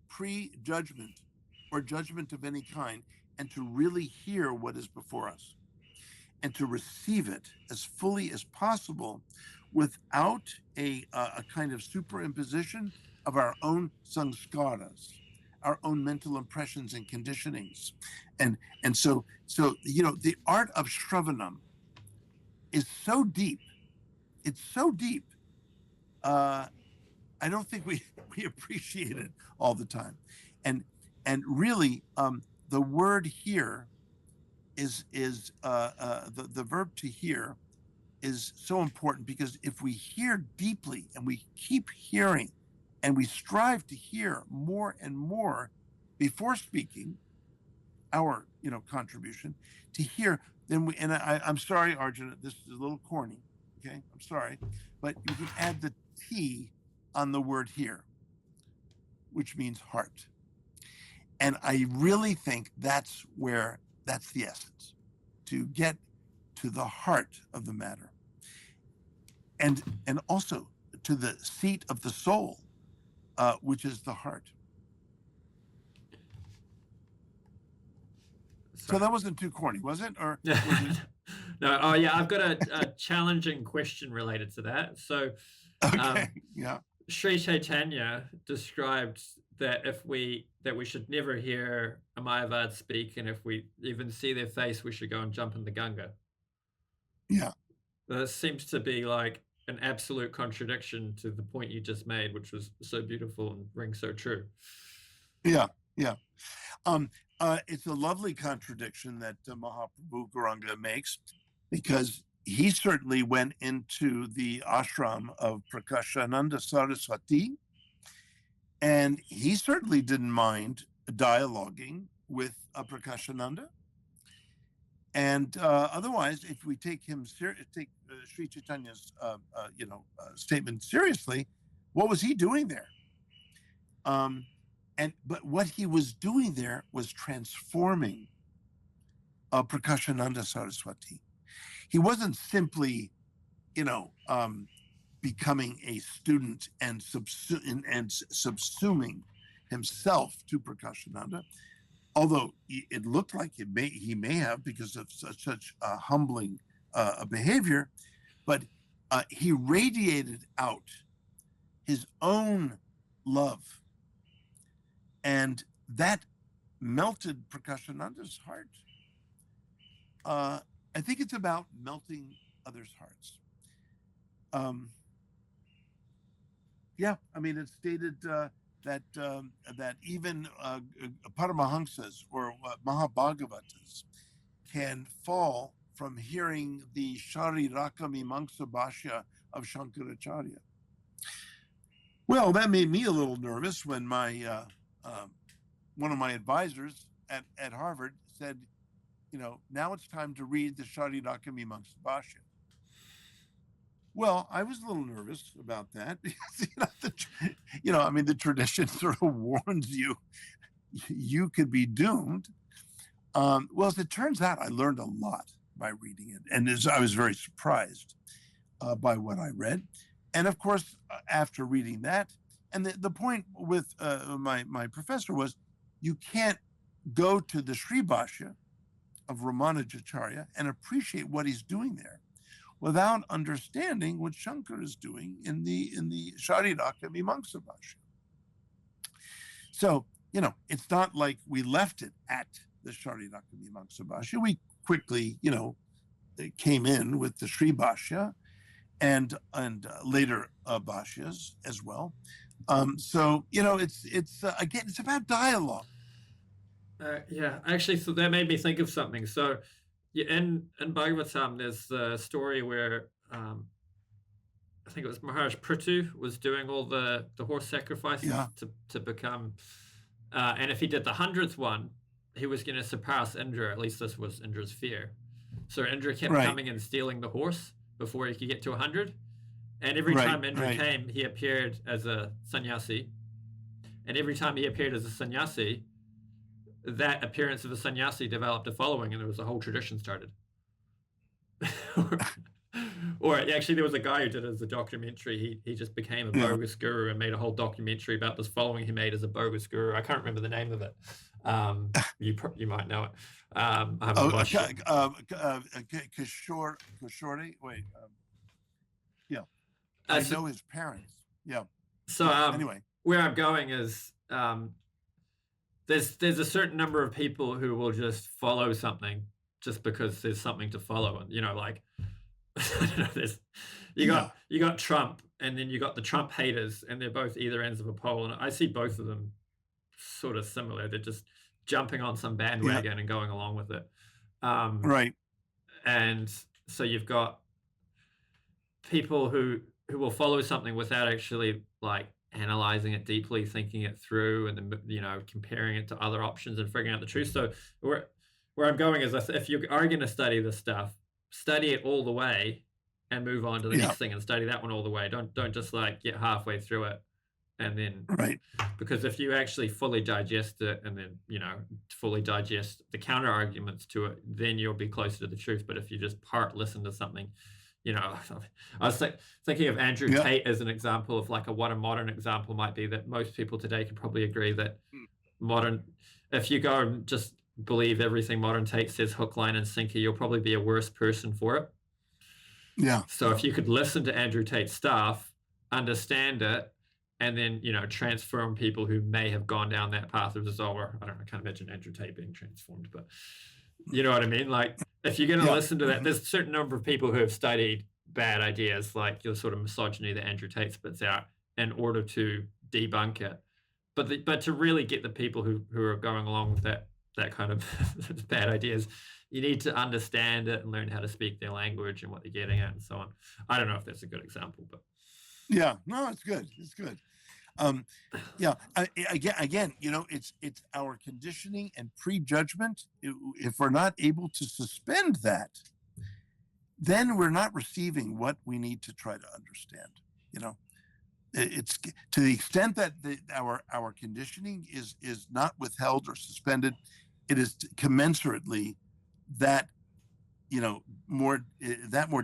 B: prejudgment or judgment of any kind, and to really hear what is before us, and to receive it as fully as possible without a kind of superimposition of our own samskaras, our own mental impressions and conditionings. And so the art of Shravanam is so deep. It's so deep. I don't think we appreciate it all the time. And really, the word hear is the verb to hear is so important, because if we hear deeply and we keep hearing and we strive to hear more and more before speaking our contribution to hear, then I'm sorry, Arjuna, this is a little corny, okay, I'm sorry, but you can add the T on the word hear, which means heart. And I really think that's the essence, to get to the heart of the matter, and also to the seat of the soul, which is the heart. So that wasn't too corny, was it? Or was it...
A: No. Oh, yeah. I've got a challenging question related to that. So,
B: okay, yeah.
A: Sri Chaitanya described that we should never hear a mayavad speak, and if we even see their face, we should go and jump in the Ganga.
B: Yeah.
A: That seems to be like an absolute contradiction to the point you just made, which was so beautiful and rings so true.
B: Yeah. It's a lovely contradiction that Mahaprabhu Gauranga makes, because he certainly went into the ashram of Prakashananda Saraswati, and he certainly didn't mind dialoguing with Prakashananda. And otherwise, if we take take Sri Chaitanya's statement seriously, what was he doing there? But what he was doing there was transforming Prakashananda Saraswati. He wasn't simply, becoming a student and subsuming himself to Prakashananda, although it looked like he may have, because of such humbling behavior, but he radiated out his own love, and that melted Prakashananda's heart. I think it's about melting others' hearts. It's stated that even Paramahamsas or Mahabhagavatas can fall from hearing the Shariraka Mimamsa Bhashya of Shankaracharya. Well, that made me a little nervous when my one of my advisors at Harvard said, now it's time to read the Shariraka Mimamsa Bhashya. Well, I was a little nervous about that because, the tradition sort of warns you could be doomed. Well, as it turns out, I learned a lot by reading it. And I was very surprised by what I read. And of course, after reading that, and the point with my professor was, you can't go to the Sri Bhashya of Ramanujacharya and appreciate what he's doing there without understanding what Shankara is doing in the Shariraka Mimamsa Bhashya. So, it's not like we left it at the Shariraka Mimamsa Bhashya. We quickly, came in with the Sri Bhashya and later Bhashyas as well. So, it's again, it's about dialogue.
A: Actually, so that made me think of something. So, in Bhagavatam, there's the story where I think it was Maharaj Prithu was doing all the horse sacrifices to become, and if he did the 100th one, he was going to surpass Indra. At least this was Indra's fear. So Indra kept coming and stealing the horse before he could get to 100. And every time Indra came, he appeared as a sannyasi. And every time he appeared as a sannyasi, that appearance of the sannyasi developed a following, and there was a whole tradition started. Or actually, there was a guy who did it as a documentary. He just became a bogus guru and made a whole documentary about this following he made as a bogus guru. I can't remember the name of it. You might know it. I haven't watched it.
B: Kishore. Wait. I know his parents. Yeah.
A: So
B: anyway,
A: where I'm going is there's a certain number of people who will just follow something just because there's something to follow, and like I don't know. You got Trump, and then you got the Trump haters, and they're both either ends of a pole, and I see both of them sort of similar. They're just jumping on some bandwagon and going along with it.
B: Right.
A: And so you've got people who will follow something without actually analyzing it deeply, thinking it through, and then comparing it to other options and figuring out the truth. So where I'm going is, if you are going to study this stuff, study it all the way and move on to the next thing and study that one all the way. Don't just get halfway through it and then because if you actually fully digest it and then fully digest the counter arguments to it, then you'll be closer to the truth. But if you just listen to something, I was thinking of Andrew Tate as an example of what a modern example might be, that most people today could probably agree that if you go and just believe everything modern Tate says hook, line, and sinker, you'll probably be a worse person for it.
B: Yeah.
A: So if you could listen to Andrew Tate's stuff, understand it, and then transform people who may have gone down that path of disorder. I don't know, I can't imagine Andrew Tate being transformed, but you know what I mean? If you're going to listen to that, there's a certain number of people who have studied bad ideas, like your sort of misogyny that Andrew Tate spits out, in order to debunk it. But to really get the people who are going along with that that kind of bad ideas. You need to understand it and learn how to speak their language and what they're getting at and so on. I don't know if that's a good example, but
B: yeah, no, it's good. It's good. Yeah, again, it's our conditioning and prejudgment. If we're not able to suspend that, then we're not receiving what we need to try to understand. It's to the extent that our conditioning is not withheld or suspended, it is commensurately that more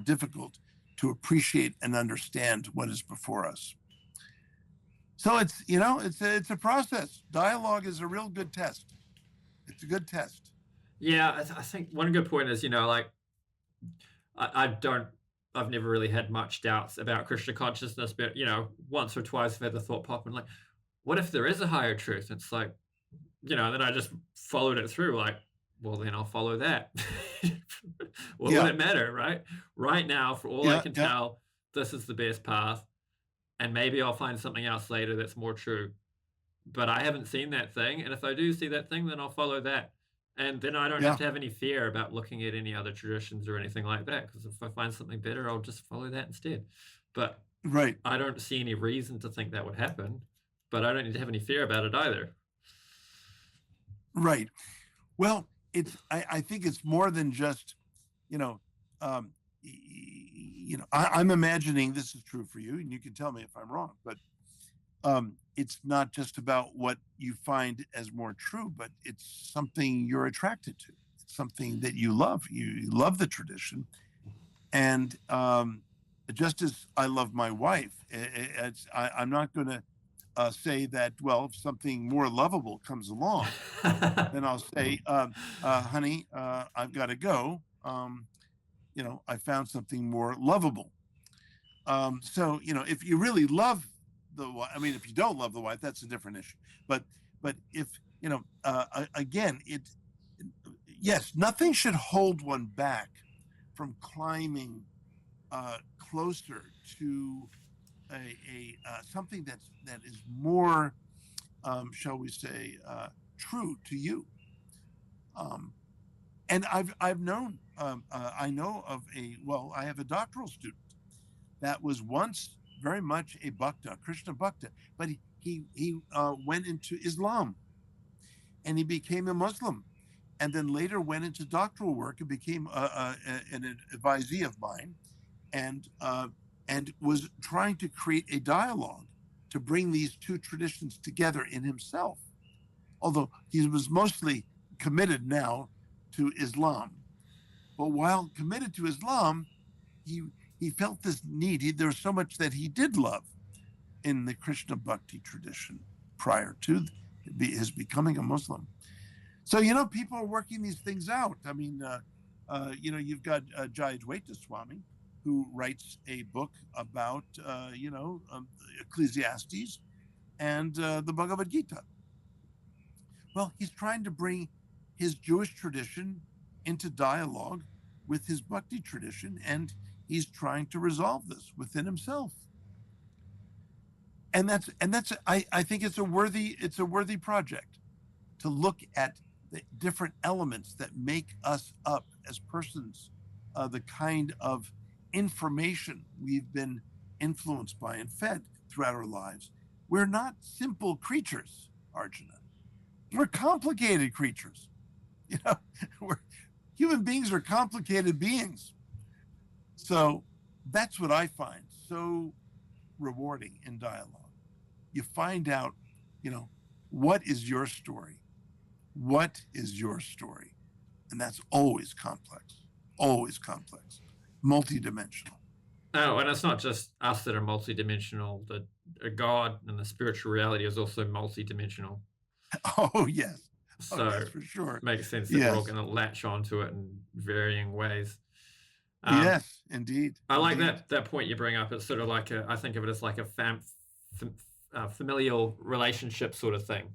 B: difficult to appreciate and understand what is before us. So it's a process. Dialogue is a real good test. It's a good test.
A: Yeah, I think one good point is, like I've never really had much doubts about Christian consciousness, but once or twice I've had the thought pop and like, what if there is a higher truth? It's like, then I just followed it through, like, well, then I'll follow that. What would it matter, right? Right now, for all I can tell, this is the best path. And maybe I'll find something else later that's more true. But I haven't seen that thing. And if I do see that thing, then I'll follow that. And then I don't have to have any fear about looking at any other traditions or anything like that. Because if I find something better, I'll just follow that instead. But I don't see any reason to think that would happen. But I don't need to have any fear about it either.
B: Right. Well, I think it's more than just, I'm imagining this is true for you, and you can tell me if I'm wrong, but it's not just about what you find as more true, but it's something you're attracted to. It's something that you love. You love the tradition. And just as I love my wife, I'm not going to say that, well, if something more lovable comes along, then I'll say, honey, I've got to go. I found something more lovable. So, if you really love the wife, if you don't love the wife, that's a different issue. But if, again, yes, nothing should hold one back from climbing closer to a something that is more, shall we say, true to you. And I've known, I know of I have a doctoral student that was once very much a Bhakta, Krishna Bhakta, but he went into Islam and he became a Muslim, and then later went into doctoral work and became an advisee of mine, and was trying to create a dialogue to bring these two traditions together in himself, although he was mostly committed now to Islam. But while committed to Islam, he felt this need. There was so much that he did love in the Krishna Bhakti tradition prior to his becoming a Muslim. So, people are working these things out. You've got Jayadvaita Swami, who writes a book about, Ecclesiastes and the Bhagavad Gita. Well, he's trying to bring his Jewish tradition into dialogue with his Bhakti tradition, and he's trying to resolve this within himself. And that's I think it's a worthy project to look at the different elements that make us up as persons, the kind of information we've been influenced by and fed throughout our lives. We're not simple creatures, Arjuna. We're complicated creatures. Human beings are complicated beings. So that's what I find so rewarding in dialogue. You find out, what is your story? What is your story? And that's always complex, multidimensional.
A: Oh, and it's not just us that are multidimensional. The God and the spiritual reality is also multidimensional.
B: Oh, yes.
A: So
B: yes, for sure.
A: It makes sense that we're all going to latch onto it in varying ways.
B: Yes, indeed.
A: I like that point you bring up. It's sort of like I think of it as like a familial relationship sort of thing,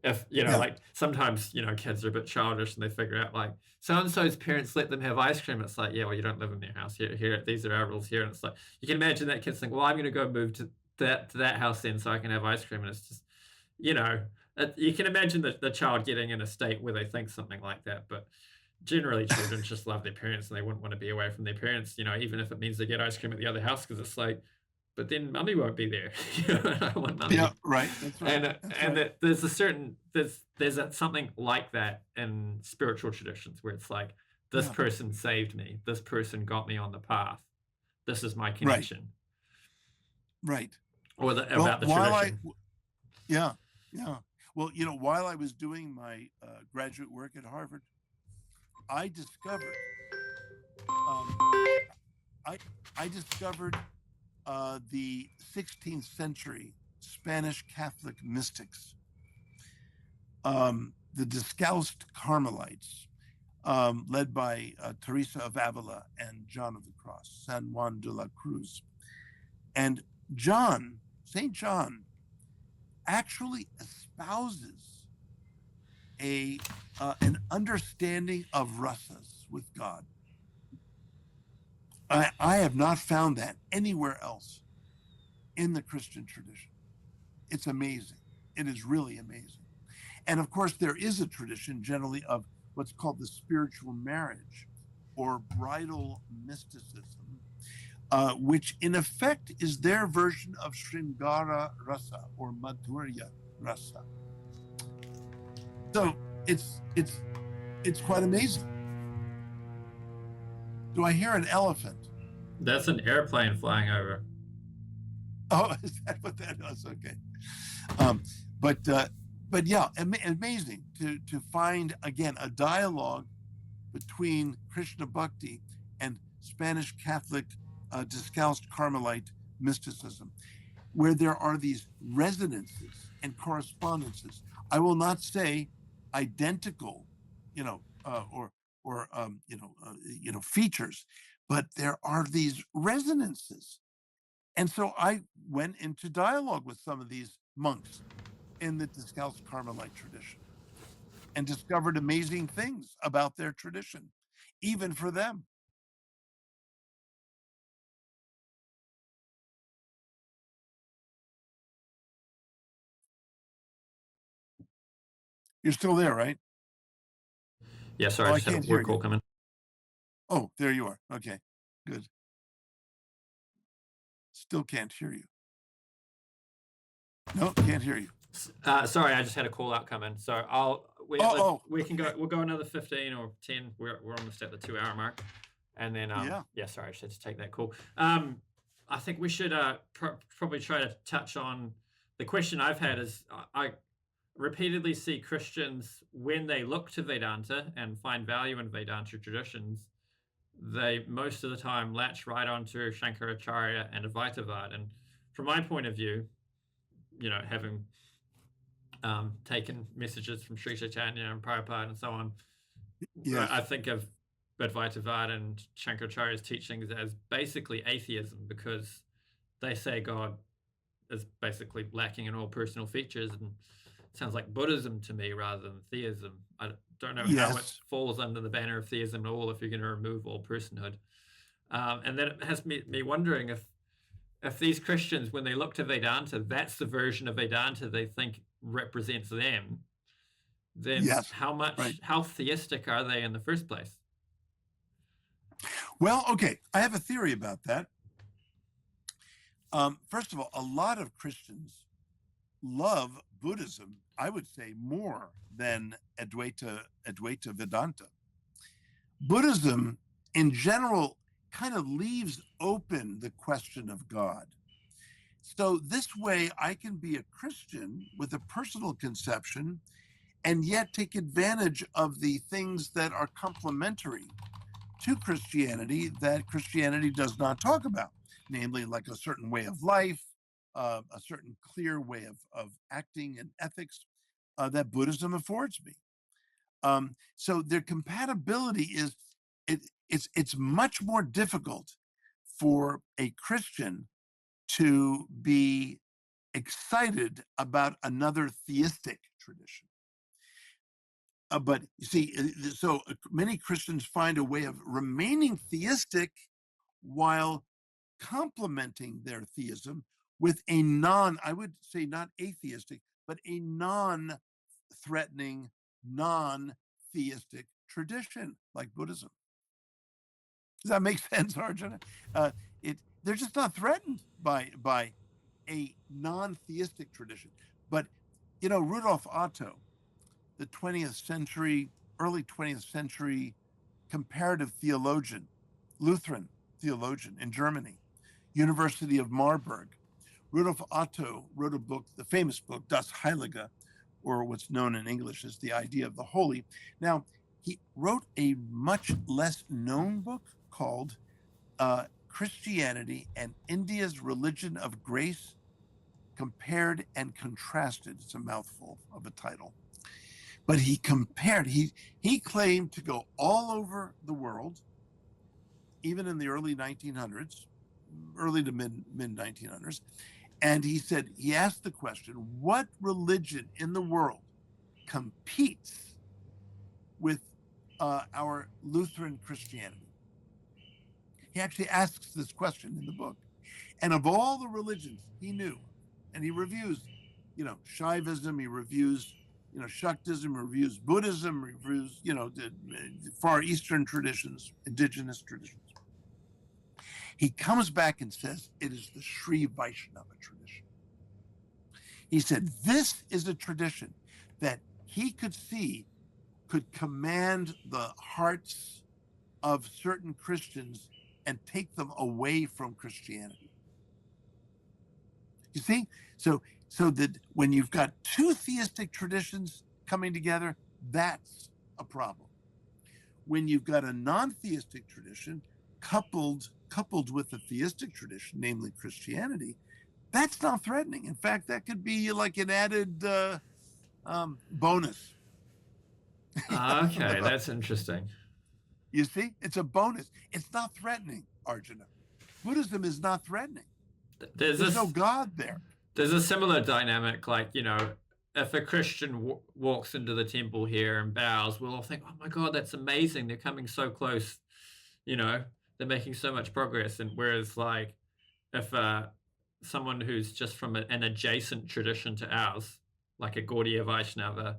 A: If, like sometimes, kids are a bit childish and they figure out like so-and-so's parents let them have ice cream. It's like, yeah, well, you don't live in their house here. These are our rules here. And it's like, you can imagine that kid's think, well, I'm going to go move to that house then so I can have ice cream. And it's just, You can imagine the child getting in a state where they think something like that, but generally children just love their parents and they wouldn't want to be away from their parents, even if it means they get ice cream at the other house, because it's like, but then mummy won't be there. I want mummy.
B: Yeah, right. That's right.
A: And
B: right.
A: there's a certain something like that in spiritual traditions where it's like, this person saved me, this person got me on the path, this is my connection.
B: Right.
A: Or about the tradition.
B: Yeah. Well, while I was doing my graduate work at Harvard, I discovered the 16th century Spanish Catholic mystics, the Discalced Carmelites, led by Teresa of Avila and John of the Cross, San Juan de la Cruz. And St. John, actually espouses an understanding of rasas with God. I have not found that anywhere else in the Christian tradition. It's amazing. It is really amazing. And of course, there is a tradition generally of what's called the spiritual marriage or bridal mysticism, which in effect is their version of Sringara Rasa or Madhurya Rasa. So it's quite amazing. Do I hear an elephant?
A: That's an airplane flying over.
B: Oh, is that what that is? Okay. But yeah, amazing to find, again, a dialogue between Krishna Bhakti and Spanish Catholic Discalced Carmelite mysticism, where there are these resonances and correspondences. I will not say identical, features, but there are these resonances. And so I went into dialogue with some of these monks in the Discalced Carmelite tradition and discovered amazing things about their tradition, even for them. You're still there, right?
A: Yeah, sorry, I just had a work call coming.
B: Oh, there you are. Okay, good. Still can't hear you. No, can't hear you.
A: Sorry, I just had a call out come in. So we can go. We'll go another 15 or 10. We're almost at the 2-hour mark, and then sorry, I should just take that call. I think we should probably try to touch on the question I've had is I repeatedly see Christians, when they look to Vedanta and find value in Vedanta traditions, they most of the time latch right onto Shankaracharya and Advaitavad. And from my point of view, having taken messages from Sri Chaitanya and Prabhupada and so on, I think of Advaitavad and Shankaracharya's teachings as basically atheism, because they say God is basically lacking in all personal features, and it sounds like Buddhism to me rather than theism. I don't know how it falls under the banner of theism at all if you're going to remove all personhood. And then it has me wondering if these Christians, when they look to Vedanta, that's the version of Vedanta they think represents them, then how theistic are they in the first place?
B: Well, okay, I have a theory about that. First of all, a lot of Christians love Buddhism, I would say, more than Advaita Vedanta. Buddhism, in general, kind of leaves open the question of God. So this way, I can be a Christian with a personal conception and yet take advantage of the things that are complementary to Christianity that Christianity does not talk about, namely like a certain way of life, a certain clear way of acting and ethics that Buddhism affords me. So their compatibility is, it's much more difficult for a Christian to be excited about another theistic tradition. But you see, so many Christians find a way of remaining theistic while complementing their theism with a I would say not atheistic, but a non-threatening, non-theistic tradition like Buddhism. Does that make sense, Arjuna? They're just not threatened by a non-theistic tradition. But, Rudolf Otto, the 20th century, early 20th century comparative theologian, Lutheran theologian in Germany, University of Marburg. Rudolf Otto wrote a book, the famous book, Das Heilige, or what's known in English as The Idea of the Holy. Now, he wrote a much less known book called Christianity and India's Religion of Grace, Compared and Contrasted. It's a mouthful of a title. But he claimed to go all over the world, even in the early 1900s, early to mid 1900s. And he said, he asked the question, what religion in the world competes with our Lutheran Christianity? He actually asks this question in the book. And of all the religions he knew, and he reviews, Shaivism, he reviews, Shaktism, reviews Buddhism, reviews, the Far Eastern traditions, indigenous traditions. He comes back and says it is the Sri Vaishnava tradition. He said this is a tradition that he could see could command the hearts of certain Christians and take them away from Christianity. You see? So that when you've got two theistic traditions coming together, that's a problem. When you've got a non-theistic tradition coupled with a theistic tradition, namely Christianity, that's not threatening. In fact, that could be like an added bonus.
A: Okay, that's interesting.
B: You see, it's a bonus. It's not threatening, Arjuna. Buddhism is not threatening. There's no God there.
A: There's a similar dynamic, like, if a Christian walks into the temple here and bows, we'll all think, oh my God, that's amazing. They're coming so close. They're making so much progress. And whereas, like, if someone who's just from an adjacent tradition to ours, like a Gaudiya Vaishnava,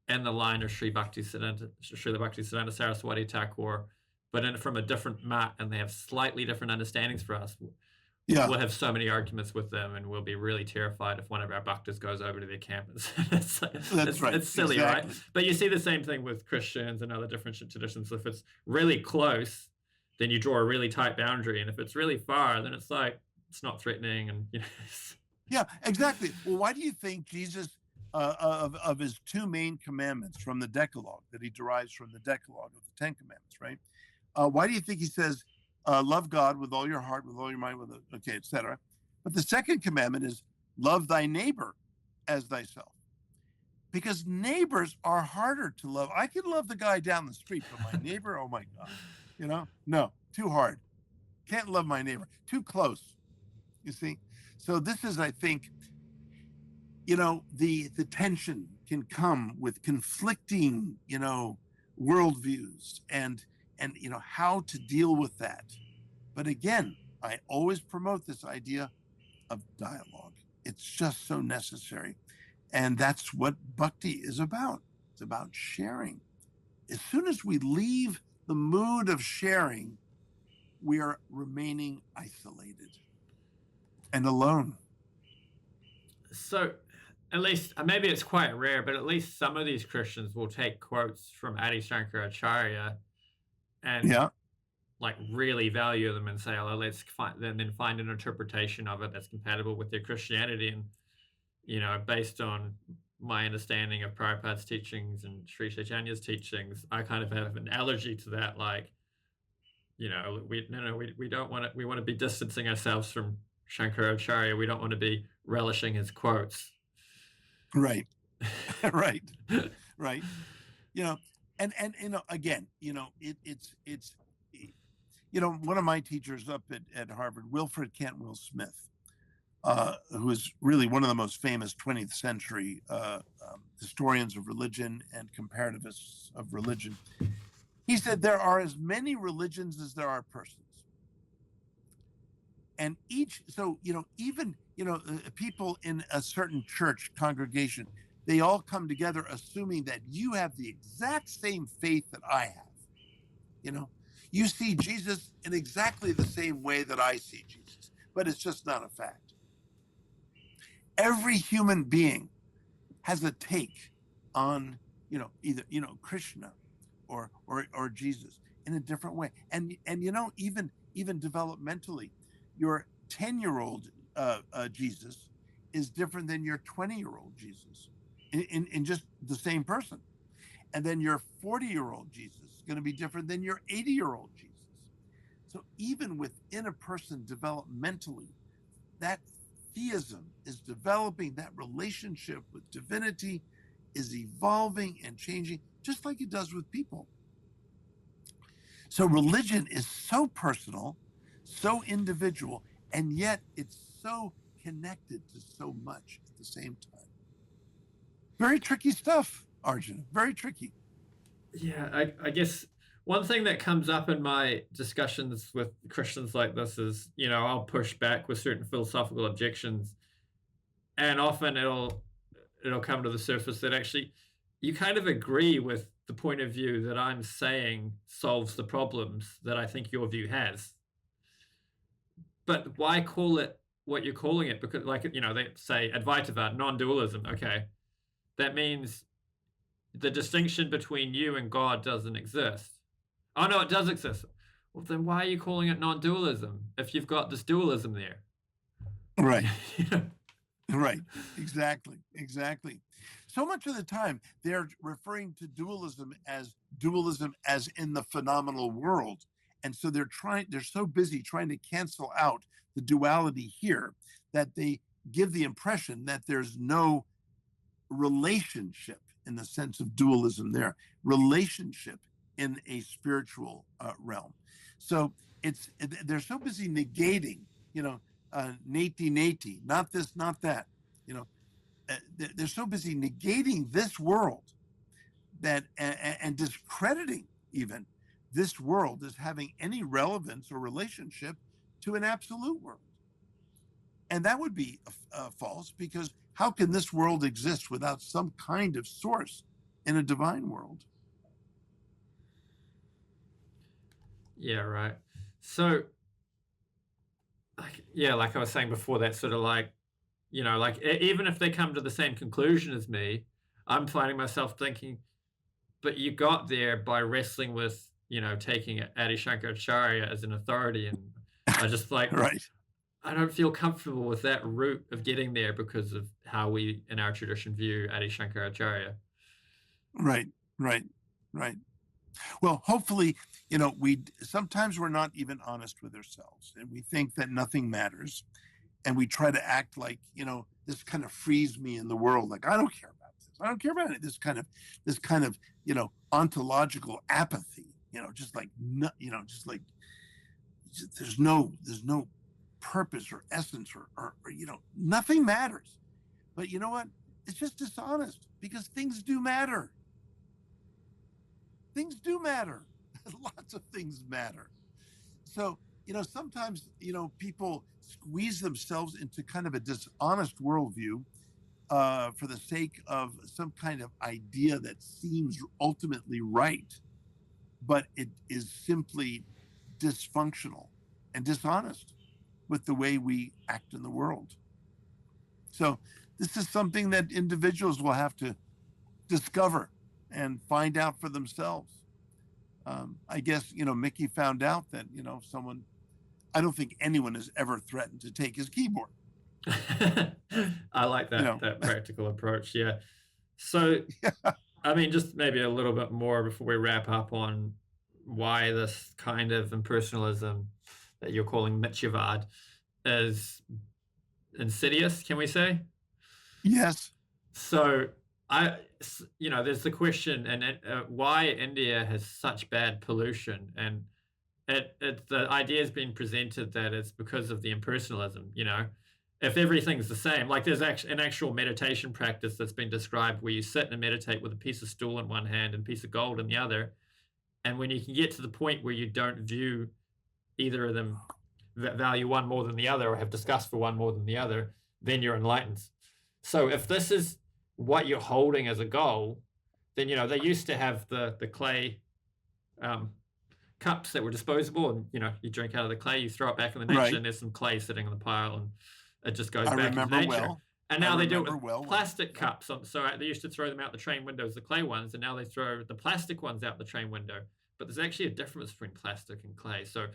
A: and the line of Srila Bhaktisiddhanta Saraswati Thakur, but from a different mat, and they have slightly different understandings for us, we'll have so many arguments with them, and we'll be really terrified if one of our bhaktas goes over to their camp. That's right. It's silly, exactly. Right? But you see the same thing with Christians and other different traditions. If it's really close, then you draw a really tight boundary, and if it's really far, then it's like it's not threatening, and
B: Yeah, exactly. Well, why do you think Jesus, of his two main commandments from the Decalogue that he derives from the Decalogue of the Ten Commandments, right? Why do you think he says, love God with all your heart, with all your mind, etc. But the second commandment is love thy neighbor as thyself. Because neighbors are harder to love. I can love the guy down the street, but my neighbor, oh my God, no, too hard. Can't love my neighbor, too close, you see? So this is, I think, the tension can come with conflicting, worldviews and how to deal with that. But again, I always promote this idea of dialogue. It's just so necessary. And that's what bhakti is about. It's about sharing. As soon as we leave the mood of sharing, we are remaining isolated and alone.
A: So at least, maybe it's quite rare, but at least some of these Christians will take quotes from Adi Shankaracharya and like really value them and say, oh, let's then find an interpretation of it that's compatible with their Christianity. And, based on my understanding of Prabhupada's teachings and Sri Chaitanya's teachings, I kind of have an allergy to that. Like, we don't want to, we want to be distancing ourselves from Shankaracharya. We don't want to be relishing his quotes.
B: Right. Right. Right. And again, it's one of my teachers up at Harvard, Wilfred Cantwell Smith, who is really one of the most famous 20th century historians of religion and comparativists of religion. He said there are as many religions as there are persons. And even, people in a certain church congregation, they all come together assuming that you have the exact same faith that I have. You see Jesus in exactly the same way that I see Jesus, but it's just not a fact. Every human being has a take on, either, Krishna or Jesus in a different way. And even developmentally, your 10-year-old Jesus is different than your 20-year-old Jesus in just the same person. And then your 40-year-old Jesus is going to be different than your 80-year-old Jesus. So even within a person developmentally, that theism is developing, that relationship with divinity is evolving and changing, just like it does with people. So religion is so personal, so individual, and yet it's so connected to so much at the same time. Very tricky stuff, Arjuna, very tricky.
A: Yeah, I guess one thing that comes up in my discussions with Christians like this is, I'll push back with certain philosophical objections, and often it'll come to the surface that actually you kind of agree with the point of view that I'm saying solves the problems that I think your view has. But why call it what you're calling it? Because, they say Advaita, non-dualism. Okay, that means the distinction between you and God doesn't exist. Oh, no, it does exist. Well, then why are you calling it non-dualism if you've got this dualism there?
B: Right. Right. Exactly. So much of the time, they're referring to dualism as in the phenomenal world. And so they're so busy trying to cancel out the duality here that they give the impression that there's no relationship in the sense of dualism there, relationship in a spiritual realm. So they're so busy negating, nati, not this, not that, they're so busy negating this world that and discrediting even this world as having any relevance or relationship to an absolute world. And that would be false, because how can this world exist without some kind of source in a divine world?
A: Yeah, right. So, like I was saying before, that's sort of like, even if they come to the same conclusion as me, I'm finding myself thinking, but you got there by wrestling with, taking Adi Shankaracharya as an authority. And I just
B: right.
A: I don't feel comfortable with that route of getting there because of how we in our tradition view Adi Shankaracharya.
B: Right. Well, hopefully, sometimes we're not even honest with ourselves, and we think that nothing matters, and we try to act like, this kind of frees me in the world. Like, I don't care about this. I don't care about it. This kind of, ontological apathy, just like there's no purpose or essence or nothing matters. But you know what? It's just dishonest, because things do matter. Things do matter. Lots of things matter. So, sometimes, people squeeze themselves into kind of a dishonest worldview for the sake of some kind of idea that seems ultimately right, but it is simply dysfunctional and dishonest with the way we act in the world. So this is something that individuals will have to discover and find out for themselves. I guess, Mickey found out that, I don't think anyone has ever threatened to take his keyboard.
A: I like that, that practical approach. Yeah. So, I mean, just maybe a little bit more before we wrap up on why this kind of impersonalism that you're calling mayavada is insidious, can we say?
B: Yes.
A: So there's the question, and why India has such bad pollution, and the idea has been presented that it's because of the impersonalism. If everything's the same, like there's an actual meditation practice that's been described where you sit and meditate with a piece of stool in one hand and a piece of gold in the other, and when you can get to the point where you don't view either of them, value one more than the other, or have disgust for one more than the other, then you're enlightened. So if this is what you're holding as a goal, then, you know, they used to have the clay cups that were disposable, and, you know, you drink out of the clay, you throw it back in the nature,
B: Right.
A: and there's some clay sitting on the pile, and it just goes
B: I
A: back into
B: remember
A: nature.
B: well.
A: And now they do it with
B: well.
A: plastic cups. So they used to throw them out the train windows, the clay ones, and now they throw the plastic ones out the train window. But there's actually a difference between plastic and clay. So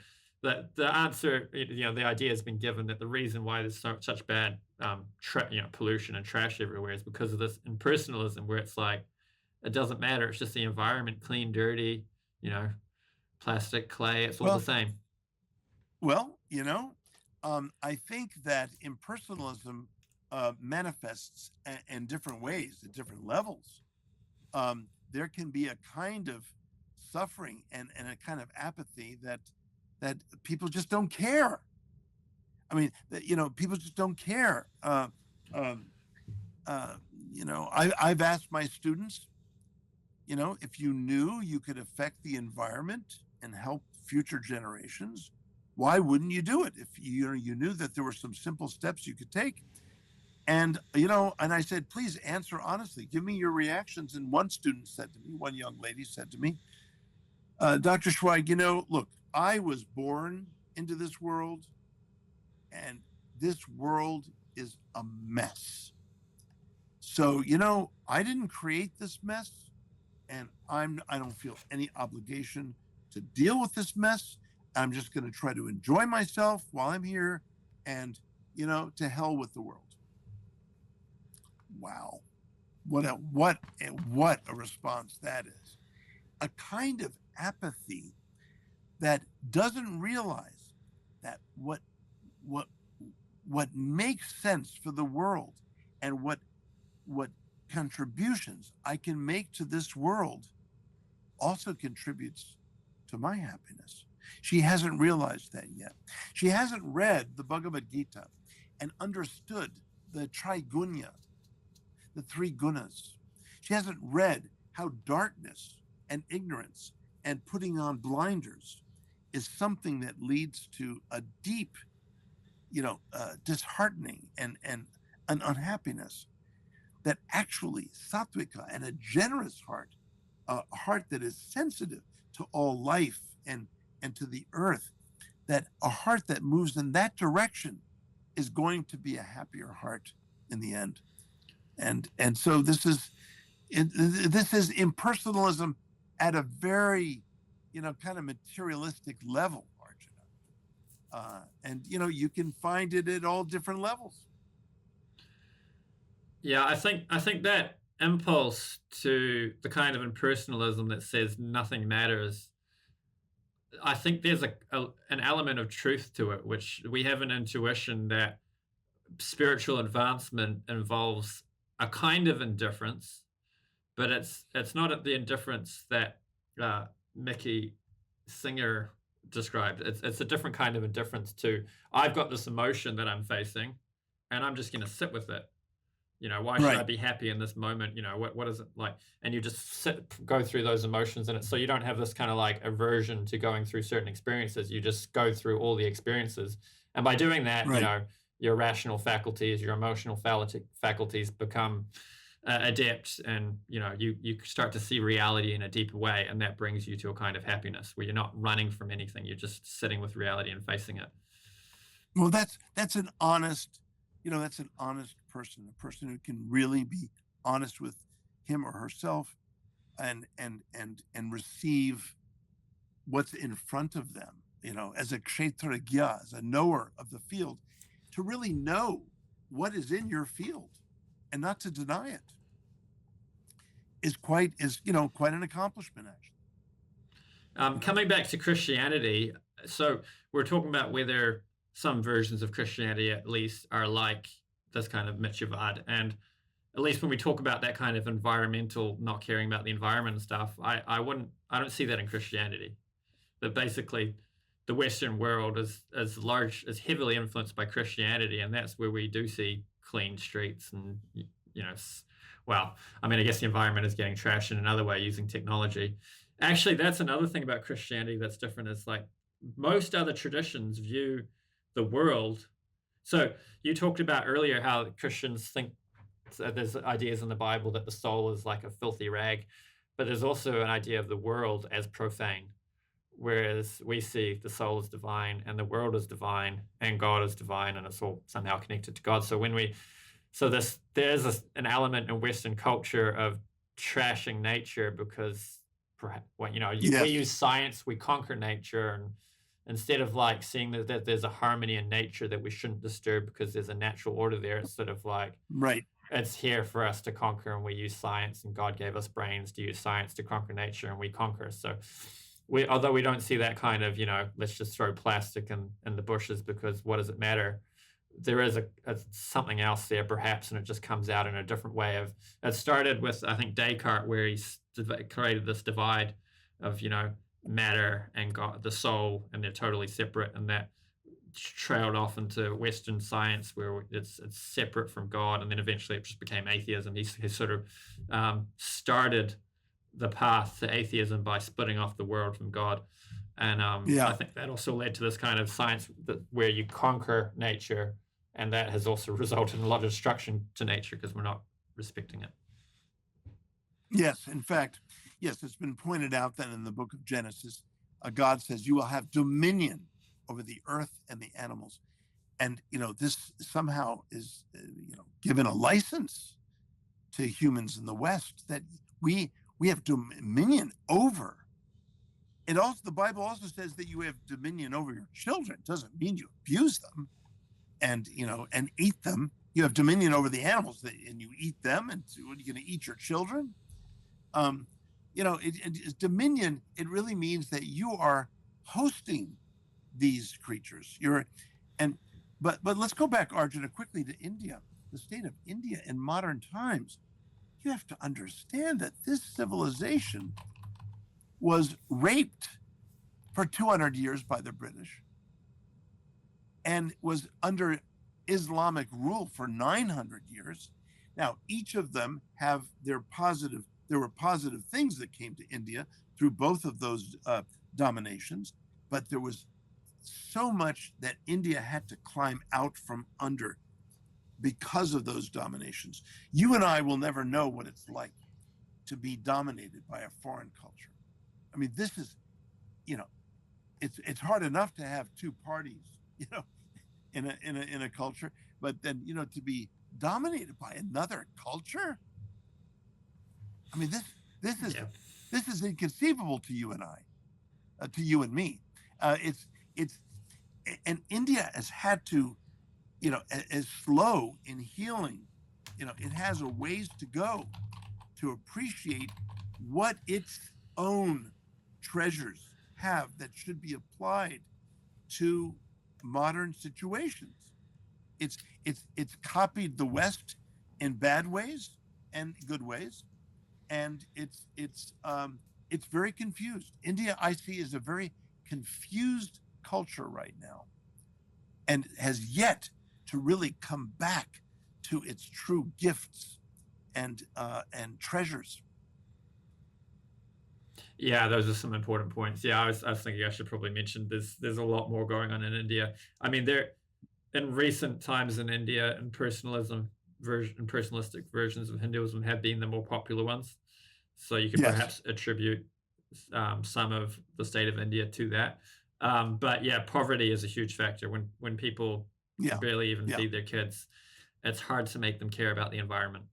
A: the answer, you know, the idea has been given that the reason why there's such bad pollution and trash everywhere is because of this impersonalism, where it's like, it doesn't matter. It's just the environment, clean, dirty, you know, plastic, clay, it's all the same.
B: Well, you know, I think that impersonalism manifests in different ways at different levels. There can be a kind of suffering and a kind of apathy that people just don't care. I mean, you know, people just don't care. You know, I've asked my students, you know, if you knew you could affect the environment and help future generations, why wouldn't you do it? If you knew that there were some simple steps you could take. And, you know, and I said, please answer honestly, give me your reactions. And one student said to me, one young lady said to me, Dr. Schweig, you know, look, I was born into this world, and this world is a mess. So, you know, I didn't create this mess, and I don't feel any obligation to deal with this mess. I'm just going to try to enjoy myself while I'm here, and, you know, to hell with the world. Wow. What a response that is. A kind of apathy that doesn't realize that what makes sense for the world and what contributions I can make to this world also contributes to my happiness. She hasn't realized that yet. She hasn't read the Bhagavad Gita and understood the trigunya, the three gunas. She hasn't read how darkness and ignorance and putting on blinders is something that leads to a deep, you know, disheartening and an unhappiness. That actually sattvika and a generous heart, a heart that is sensitive to all life and to the earth, that a heart that moves in that direction is going to be a happier heart in the end. And so this is impersonalism at a very, you know, kind of materialistic level, Arjuna. And, you know, you can find it at all different levels.
A: Yeah, I think that impulse to the kind of impersonalism that says nothing matters, I think there's an element of truth to it, which we have an intuition that spiritual advancement involves a kind of indifference, but it's not the indifference that Mickey Singer described. It's a different kind of indifference to, I've got this emotion that I'm facing, and I'm just going to sit with it. You know, why should I be happy in this moment? You know, what is it like? And you just go through those emotions, and so you don't have this kind of like aversion to going through certain experiences. You just go through all the experiences, and by doing that, you know, your rational faculties, your emotional faculties become adept, and you know, you start to see reality in a deeper way, and that brings you to a kind of happiness where you're not running from anything. You're just sitting with reality and facing it.
B: Well, that's an honest, you know, that's an honest person, a person who can really be honest with him or herself and receive what's in front of them, you know, as a kshetragya, as a knower of the field, to really know what is in your field and not to deny it is quite an accomplishment, actually.
A: Coming back to Christianity, so we're talking about whether some versions of Christianity at least are like this kind of mayavada, and at least when we talk about that kind of environmental, not caring about the environment and stuff, I don't see that in Christianity. That basically the Western world is heavily influenced by Christianity, and that's where we do see clean streets and, you know, well, I mean, I guess the environment is getting trashed in another way using technology. Actually, that's another thing about Christianity that's different. Is like most other traditions view the world. So you talked about earlier how Christians think there's ideas in the Bible that the soul is like a filthy rag, but there's also an idea of the world as profane, whereas we see the soul is divine and the world is divine and God is divine, and it's all somehow connected to God. So there's an element in Western culture of trashing nature because perhaps, well, we use science, we conquer nature, and instead of like seeing that there's a harmony in nature that we shouldn't disturb because there's a natural order there, it's sort of like,
B: right,
A: it's here for us to conquer, and we use science, and God gave us brains to use science to conquer nature, and we conquer. So although we don't see that kind of, let's just throw plastic in the bushes because what does it matter? There is a something else there perhaps, and it just comes out in a different way. It started with, I think, Descartes, where he created this divide of, matter and God, the soul, and they're totally separate, and that trailed off into Western science where it's separate from God, and then eventually it just became atheism. He sort of started the path to atheism by splitting off the world from God, and I think that also led to this kind of science where you conquer nature, and that has also resulted in a lot of destruction to nature because we're not respecting it.
B: Yes, in fact, yes, it's been pointed out that in the book of Genesis, God says, "You will have dominion over the earth and the animals." And, this somehow is, given a license to humans in the West that we have dominion over. And also, the Bible also says that you have dominion over your children. It doesn't mean you abuse them and eat them. You have dominion over the animals and you eat them. And so what, are you going to eat your children? Dominion, it really means that you are hosting these creatures. But let's go back, Arjuna, quickly to India, the state of India in modern times. You have to understand that this civilization was raped for 200 years by the British and was under Islamic rule for 900 years. Now, each of them there were positive things that came to India through both of those dominations, but there was so much that India had to climb out from under because of those dominations. You and I will never know what it's like to be dominated by a foreign culture. I mean, this is, it's hard enough to have two parties, in a culture, but then, to be dominated by another culture. I mean, this is inconceivable to you and I, to you and me. And India has had to, as slow in healing, it has a ways to go to appreciate what its own treasures have that should be applied to modern situations. It's copied the West in bad ways and good ways, and it's very confused. India, I see, is a very confused culture right now, and has yet to really come back to its true gifts and treasures.
A: Yeah, those are some important points. Yeah, I was thinking I should probably mention there's a lot more going on in India. I mean, there in recent times in India, personalistic versions of Hinduism have been the more popular ones. So you could perhaps attribute some of the state of India to that. But yeah, poverty is a huge factor. When people can barely even feed their kids, it's hard to make them care about the environment.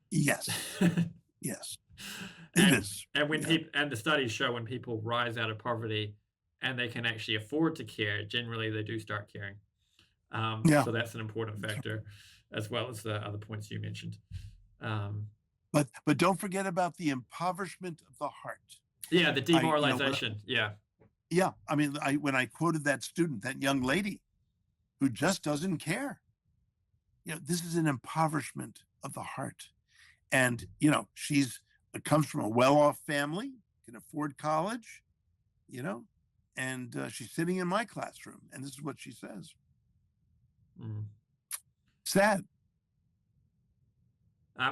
B: Yes. Yes.
A: And when people, and the studies show when people rise out of poverty and they can actually afford to care, generally they do start caring. So that's an important factor, as well as the other points you mentioned.
B: But don't forget about the impoverishment of the heart.
A: Yeah, the demoralization.
B: Yeah. I mean, when I quoted that student, that young lady who just doesn't care, this is an impoverishment of the heart. And, she's comes from a well-off family, can afford college, and she's sitting in my classroom, and this is what she says. Sad.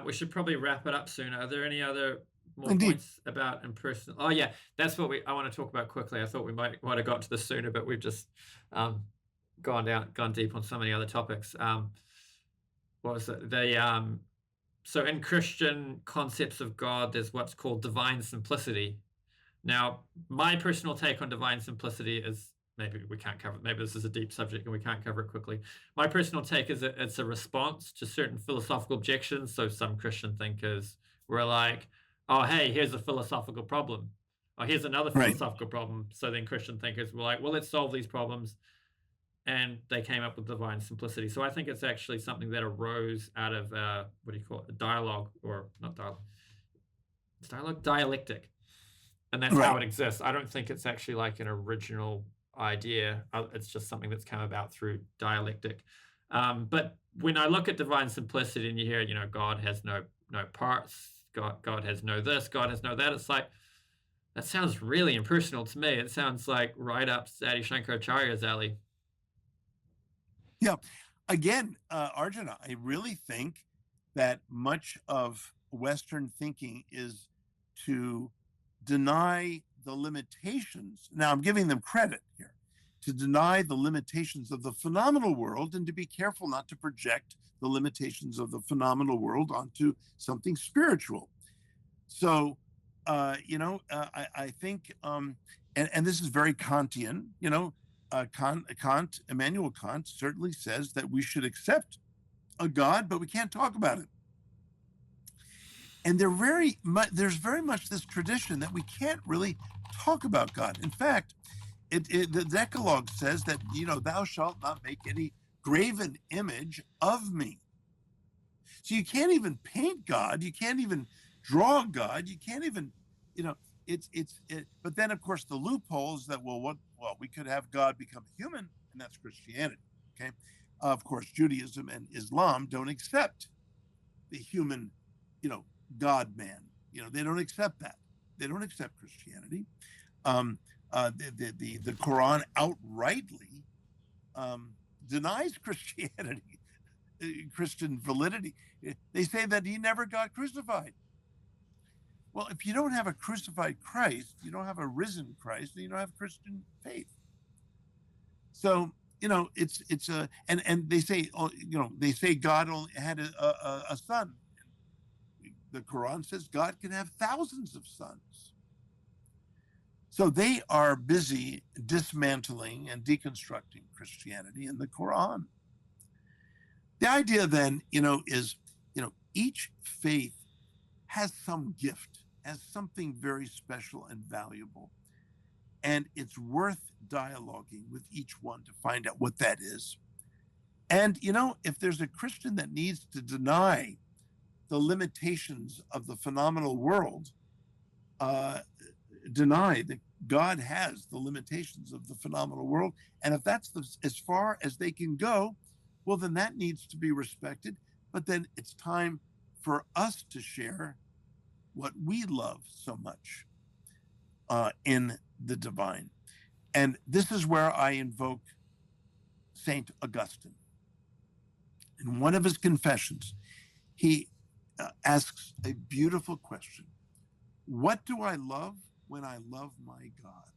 A: We should probably wrap it up soon. Are there any other more points about impersonal? Oh yeah, that's what I want to talk about quickly. I thought we might have got to this sooner, but we've just gone deep on so many other topics. What was it? So in Christian concepts of God, there's what's called divine simplicity. Now, my personal take on divine simplicity is, maybe we can't cover it. Maybe this is a deep subject and we can't cover it quickly. My personal take is that it's a response to certain philosophical objections. So some Christian thinkers were like, oh, hey, here's a philosophical problem. Oh, here's another philosophical problem. So then Christian thinkers were like, well, let's solve these problems. And they came up with divine simplicity. So I think it's actually something that arose out of, what do you call it? A dialogue, or not dialogue. It's dialogue? Dialectic. And that's how it exists. I don't think it's actually like an original idea. It's just something that's come about through dialectic. But when I look at divine simplicity and you hear, God has no parts, God has no this, God has no that, it's like, that sounds really impersonal to me. It sounds like right up Adi Shankaracharya's alley.
B: Yeah. Again, Arjuna, I really think that much of Western thinking is to deny the limitations. Now, I'm giving them credit here, to deny the limitations of the phenomenal world and to be careful not to project the limitations of the phenomenal world onto something spiritual. So, I think, and this is very Kantian, Immanuel Kant certainly says that we should accept a God, but we can't talk about it. And there's very much this tradition that we can't really talk about God. In fact, the Decalogue says that, thou shalt not make any graven image of me. So you can't even paint God. You can't even draw God. You can't even, but then of course the loophole is that, we could have God become human, and that's Christianity. Okay. Of course, Judaism and Islam don't accept the human, God man. They don't accept that. They don't accept Christianity. The Quran outrightly denies Christianity, Christian validity. They say that he never got crucified. Well, if you don't have a crucified Christ, you don't have a risen Christ, and you don't have Christian faith. So, it's and they say, they say God only had a son. The Quran says God can have thousands of sons. So they are busy dismantling and deconstructing Christianity in the Quran. The idea then, is, each faith has some gift, has something very special and valuable. And it's worth dialoguing with each one to find out what that is. And, if there's a Christian that needs to deny the limitations of the phenomenal world, deny that God has the limitations of the phenomenal world, and if that's as far as they can go, well, then that needs to be respected. But then it's time for us to share what we love so much in the divine. And this is where I invoke Saint Augustine. In one of his confessions, he asks a beautiful question. What do I love when I love my God?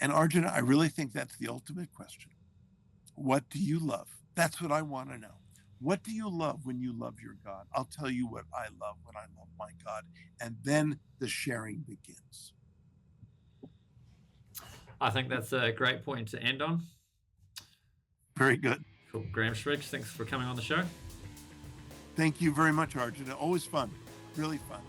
B: And Arjuna, I really think that's the ultimate question. What do you love? That's what I want to know. What do you love when you love your God? I'll tell you what I love when I love my God. And then the sharing begins.
A: I think that's a great point to end on.
B: Very good.
A: Cool. Graham Schweig, thanks for coming on the show.
B: Thank you very much, Arjuna. Always fun. Really fun.